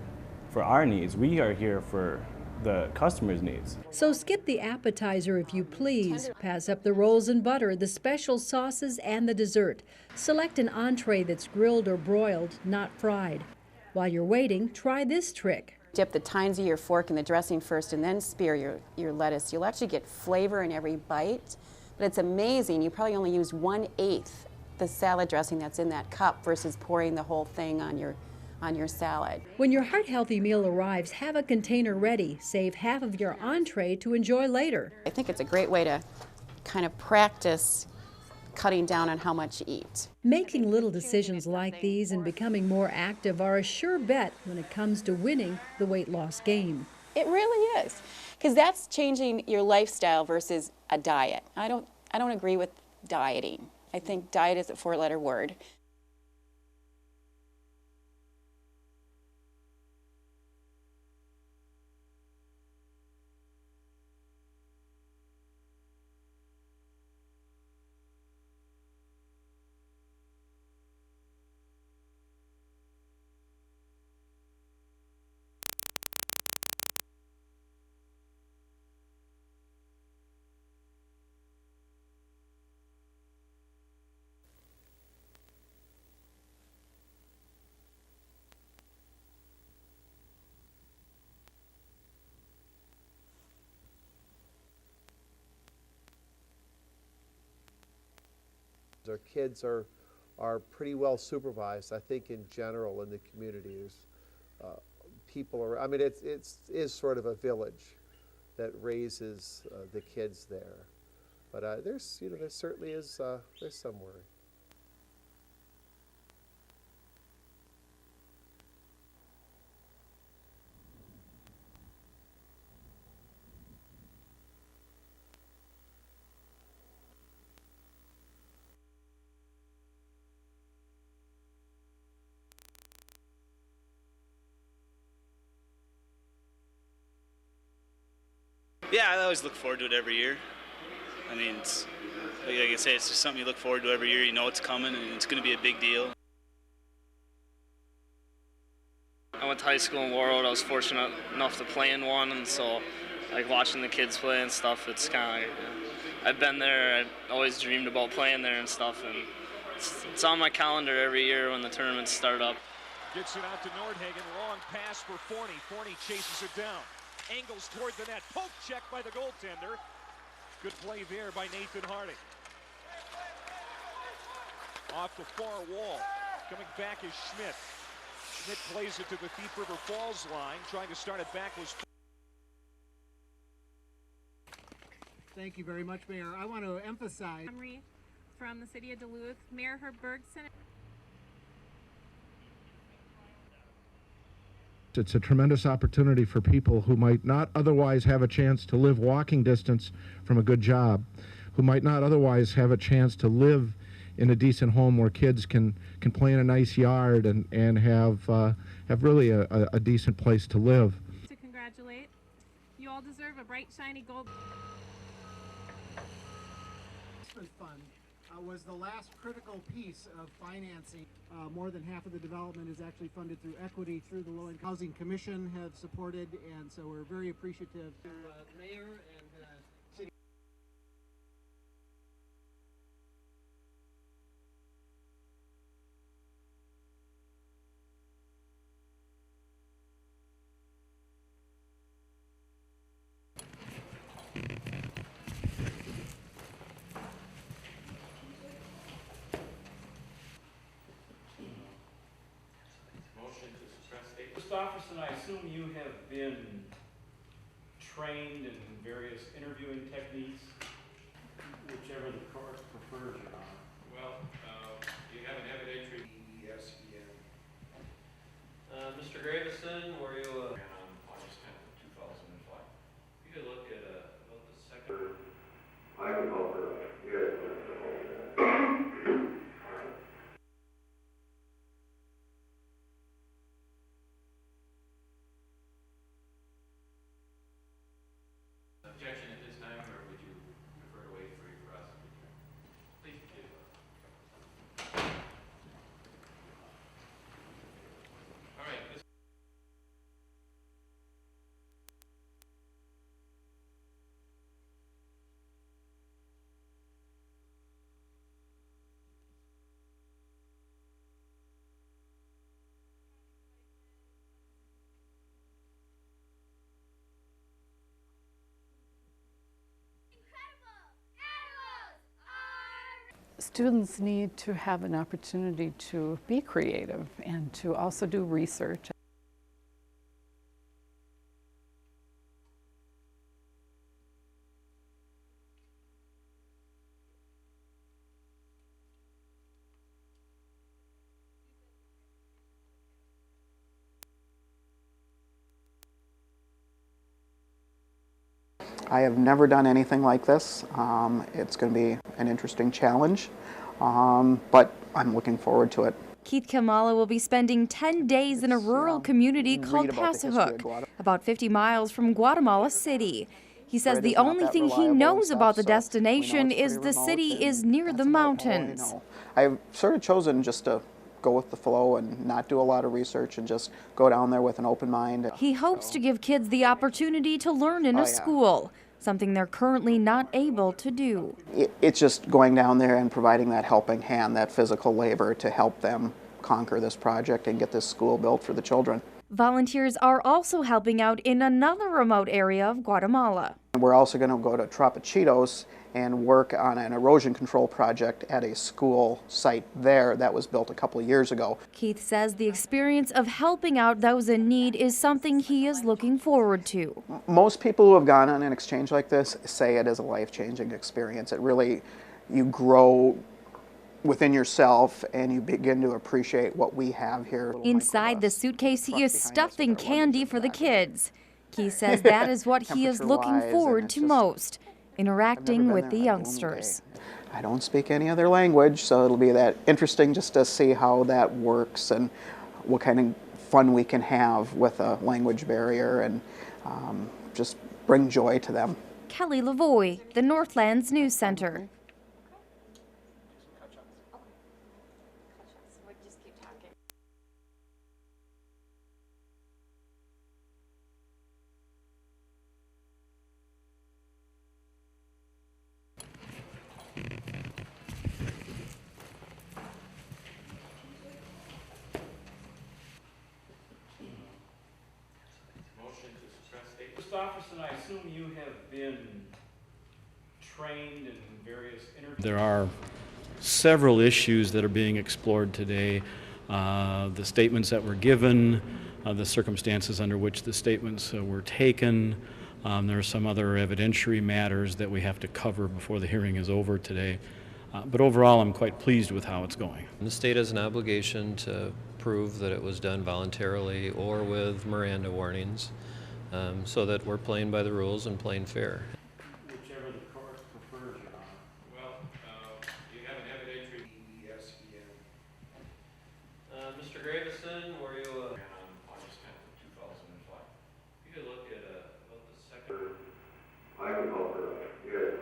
for our needs. We are here for the customer's needs. So skip the appetizer if you please. Pass up the rolls and butter, the special sauces, and the dessert. Select an entree that's grilled or broiled, not fried. While you're waiting, try this trick. Dip the tines of your fork in the dressing first and then spear your lettuce. You'll actually get flavor in every bite, but it's amazing. You probably only use 1/8 the salad dressing that's in that cup versus pouring the whole thing on your salad. When your heart-healthy meal arrives, have a container ready. Save half of your entree to enjoy later. I think it's a great way to kind of practice cutting down on how much you eat. Making little decisions like these and becoming more active are a sure bet when it comes to winning the weight loss game. It really is, because that's changing your lifestyle versus a diet. I don't agree with dieting. I think diet is a 4-letter word. Our kids are pretty well supervised, I think, in general in the community. There's people are. I mean, it is sort of a village that raises the kids there, but there certainly is there's some worry. Yeah, I always look forward to it every year. I mean, like I say, it's just something you look forward to every year. You know it's coming, and it's going to be a big deal. I went to high school in Warroad. I was fortunate enough to play in one, and so like watching the kids play and stuff, it's kind of, I've been there. I always dreamed about playing there and stuff, and it's on my calendar every year when the tournaments start up. Gets it out to Nordhagen. Long pass for Forney. Forney chases it down. Angles toward the net. Poke check by the goaltender. Good play there by Nathan Harding. Off the far wall. Coming back is Schmidt. Schmidt plays it to the Thief River Falls line. Trying to start it back was Thank you very much, Mayor. I want to emphasize from the city of Duluth, Mayor Herb Bergson. It's a tremendous opportunity for people who might not otherwise have a chance to live walking distance from a good job, who might not otherwise have a chance to live in a decent home where kids can play in a nice yard and have really a decent place to live. To congratulate, you all deserve a bright, shiny gold. Fund was the last critical piece of financing. More than half of the development is actually funded through equity through the Low Income Housing Commission have supported, and so we're very appreciative to the mayor and city. Mr. Officer, I assume you have been trained in various interviewing techniques, whichever the court prefers, Your Honor. Well, you have an evidentiary ESPN. Mr. Gravison, were you on August 10th of 2005? You could look at about the second. I can help her. Yes. Objection at this time, or would you prefer to wait for your prosecutor? Please do. All right. Students need to have an opportunity to be creative and to also do research. I have never done anything like this. It's going to be an interesting challenge, but I'm looking forward to it. Keith Kamala will be spending 10 days in a rural community called Passahook, about 50 miles from Guatemala City. He says the only thing he knows about the destination is the city is near the mountains. I've sort of chosen just to go with the flow and not do a lot of research and just go down there with an open mind. He hopes to give kids the opportunity to learn in a school, something they're currently not able to do. It's just going down there and providing that helping hand, that physical labor to help them conquer this project and get this school built for the children. Volunteers are also helping out in another remote area of Guatemala. We're also going to go to Tropichitos and work on an erosion control project at a school site there that was built a couple of years ago. Keith says the experience of helping out those in need is something he is looking forward to. Most people who have gone on an exchange like this say it is a life-changing experience. It really, you grow within yourself and you begin to appreciate what we have here. Inside the suitcase, he is stuffing candy for the kids. Keith says that is what he is looking forward to most, interacting with the youngsters. I don't speak any other language, so it'll be that interesting just to see how that works and what kind of fun we can have with a language barrier and just bring joy to them. Kelly Lavoie, the Northlands News Center. Mr. Officer, I assume you have been trained in various interviews. There are several issues that are being explored today. The statements that were given, the circumstances under which the statements were taken, There are some other evidentiary matters that we have to cover before the hearing is over today. But overall, I'm quite pleased with how it's going. The state has an obligation to prove that it was done voluntarily or with Miranda warnings, so that we're playing by the rules and playing fair. Whichever the court prefers, Your Honor. Well, you have an evidentiary ESPN. Mr. Gravison, were you On August 10th, 2005. you could look at about the second. I can help her. Yes.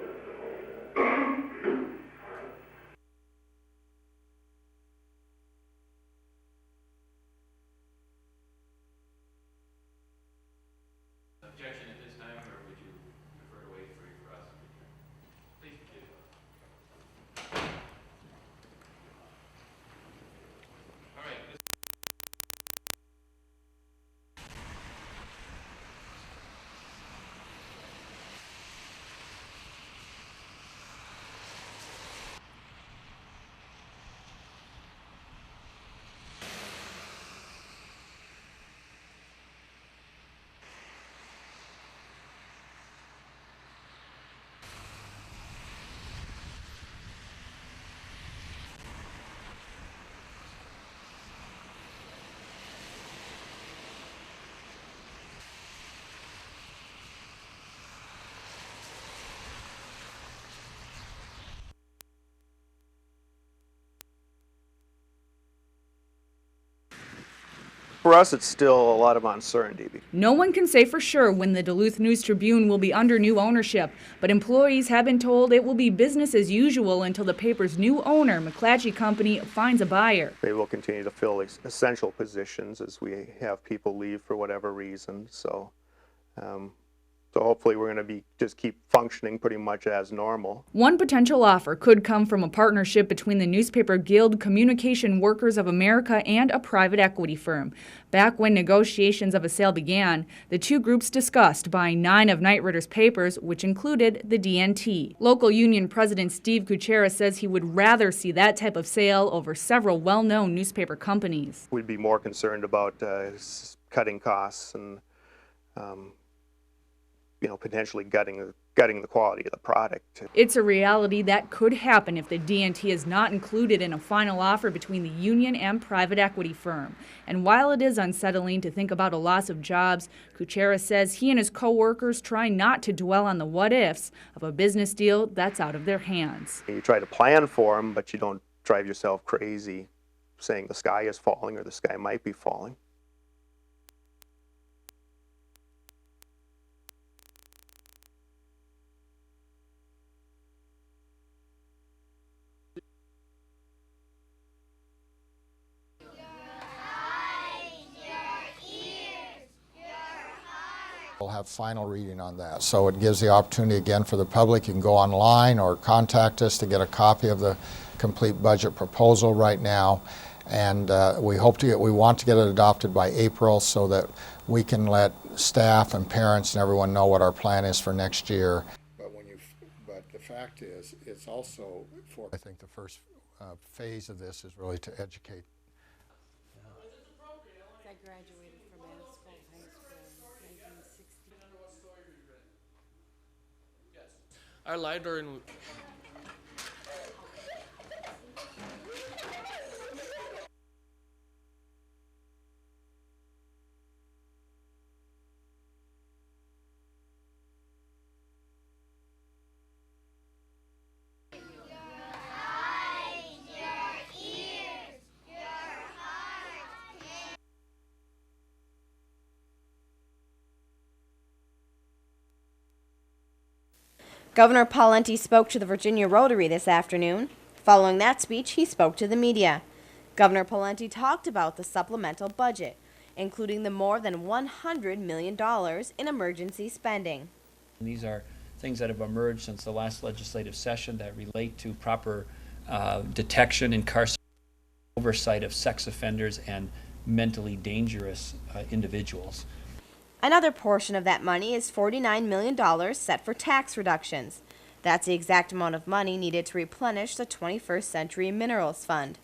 Objection at this time, or would you prefer to wait for your prosecutor? Please continue. All right. For us, it's still a lot of uncertainty. No one can say for sure when the Duluth News-Tribune will be under new ownership, but employees have been told it will be business as usual until the paper's new owner, McClatchy Company, finds a buyer. They will continue to fill essential positions as we have people leave for whatever reason. So hopefully we're going to be just keep functioning pretty much as normal. One potential offer could come from a partnership between the Newspaper Guild, Communication Workers of America, and a private equity firm. Back when negotiations of a sale began, the two groups discussed buying 9 of Knight Ritter's papers, which included the DNT. Local union president Steve Kuchera says he would rather see that type of sale over several well-known newspaper companies. We'd be more concerned about cutting costs and potentially gutting the quality of the product. It's a reality that could happen if the DNT is not included in a final offer between the union and private equity firm. And while it is unsettling to think about a loss of jobs, Kuchera says he and his co-workers try not to dwell on the what-ifs of a business deal that's out of their hands. You try to plan for them, but you don't drive yourself crazy saying the sky is falling or the sky might be falling. We'll have final reading on that. So it gives the opportunity again for the public. You can go online or contact us to get a copy of the complete budget proposal right now. And we want to get it adopted by April so that we can let staff and parents and everyone know what our plan is for next year. But the fact is, it's also I think the first phase of this is really to educate. I graduated from Ascot High School in 1960. Our library Governor Pawlenty spoke to the Virginia Rotary this afternoon. Following that speech, he spoke to the media. Governor Pawlenty talked about the supplemental budget, including the more than $100 million in emergency spending. These are things that have emerged since the last legislative session that relate to proper detection, incarceration, oversight of sex offenders and mentally dangerous individuals. Another portion of that money is $49 million set for tax reductions. That's the exact amount of money needed to replenish the 21st Century Minerals Fund.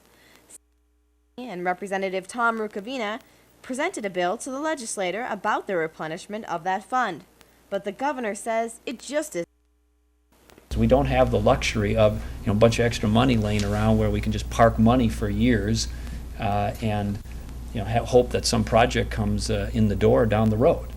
And Representative Tom Rukavina presented a bill to the legislature about the replenishment of that fund. but the governor says it just is. We don't have the luxury of a bunch of extra money laying around where we can just park money for years and hope that some project comes in the door down the road.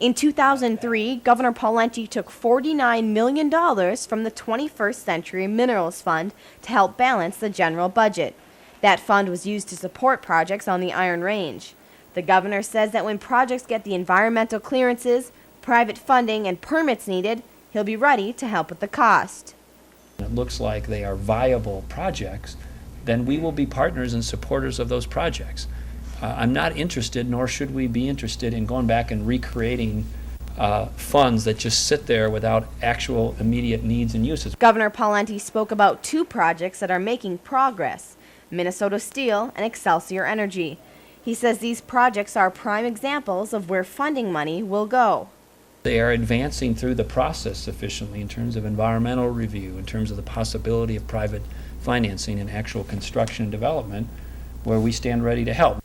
In 2003, Governor Pawlenty took $49 million from the 21st Century Minerals Fund to help balance the general budget. That fund was used to support projects on the Iron Range. The governor says that when projects get the environmental clearances, private funding, and permits needed, he'll be ready to help with the cost. It looks like they are viable projects, then we will be partners and supporters of those projects. I'm not interested, nor should we be interested, in going back and recreating funds that just sit there without actual immediate needs and uses. Governor Pawlenty spoke about two projects that are making progress: Minnesota Steel and Excelsior Energy. He says these projects are prime examples of where funding money will go. They are advancing through the process sufficiently in terms of environmental review, in terms of the possibility of private financing and actual construction and development, where we stand ready to help.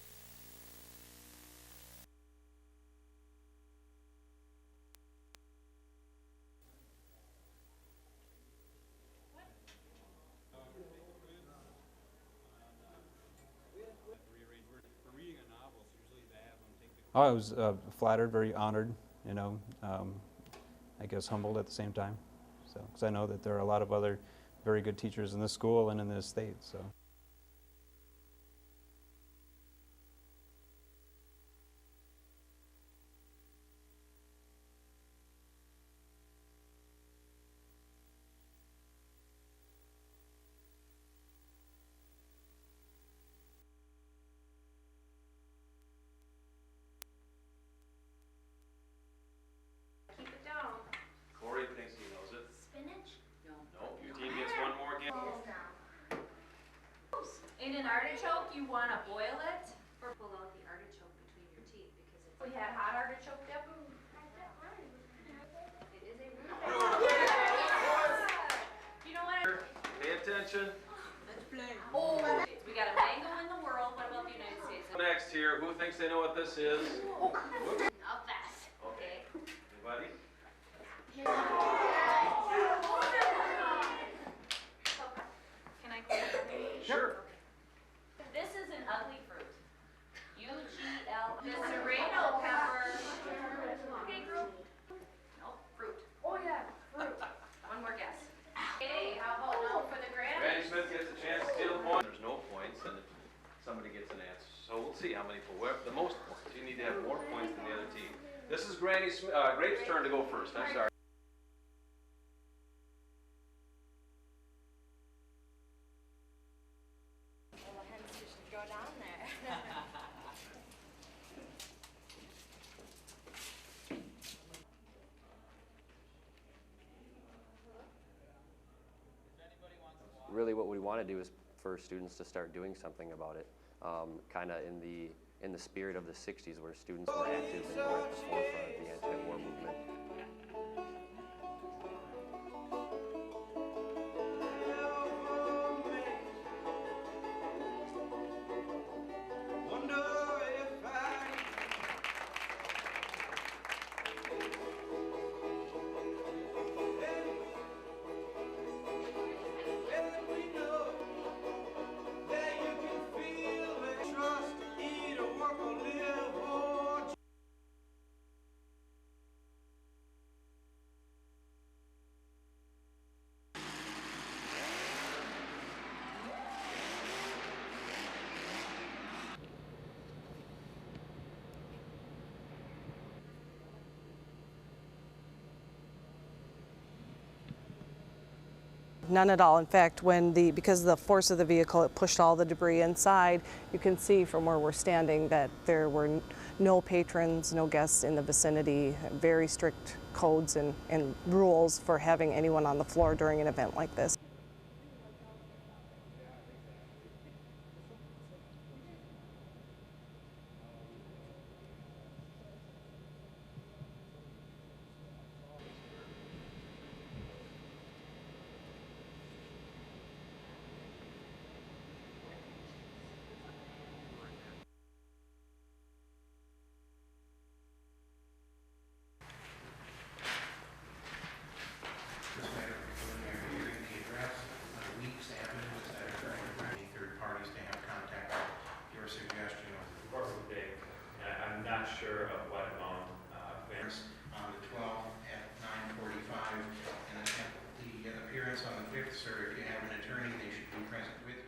Oh, I was flattered, very honored, I guess humbled at the same time. So, because I know that there are a lot of other very good teachers in this school and in this state. So. In an artichoke, you want to boil it or pull out the artichoke between your teeth because it's. We had hot artichoke dip. It is a root. You know what? Pay attention. Let's play. Oh, we got a mango in the world. What about the United States? Next here, who thinks they know what this is? Not fast. Okay. Anybody? Can I go? Sure. This is an ugly fruit. U-G-L. The serrano pepper. Okay, group. Nope, fruit. Oh yeah, fruit. One more guess. Okay, how about now for the Granny? Granny Smith gets a chance to steal a point. There's no points, and if somebody gets an answer. So we'll see how many the most points. You need to have more points than the other team. This is Grape's turn to go first. I'm sorry. Really what we want to do is for students to start doing something about it, kind of in the spirit of the 60s where students were active and were at the forefront of the anti-war movement. None at all. In fact, because of the force of the vehicle, it pushed all the debris inside. You can see from where we're standing that there were no patrons, no guests in the vicinity, very strict codes and rules for having anyone on the floor during an event like this. appearance on the 5th, sir. If you have an attorney, they should be present with you.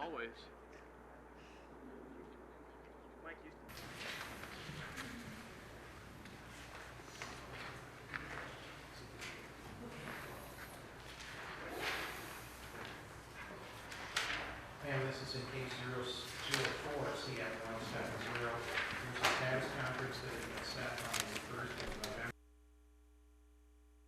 Always. Ma'am, this is in case 004 CF 170.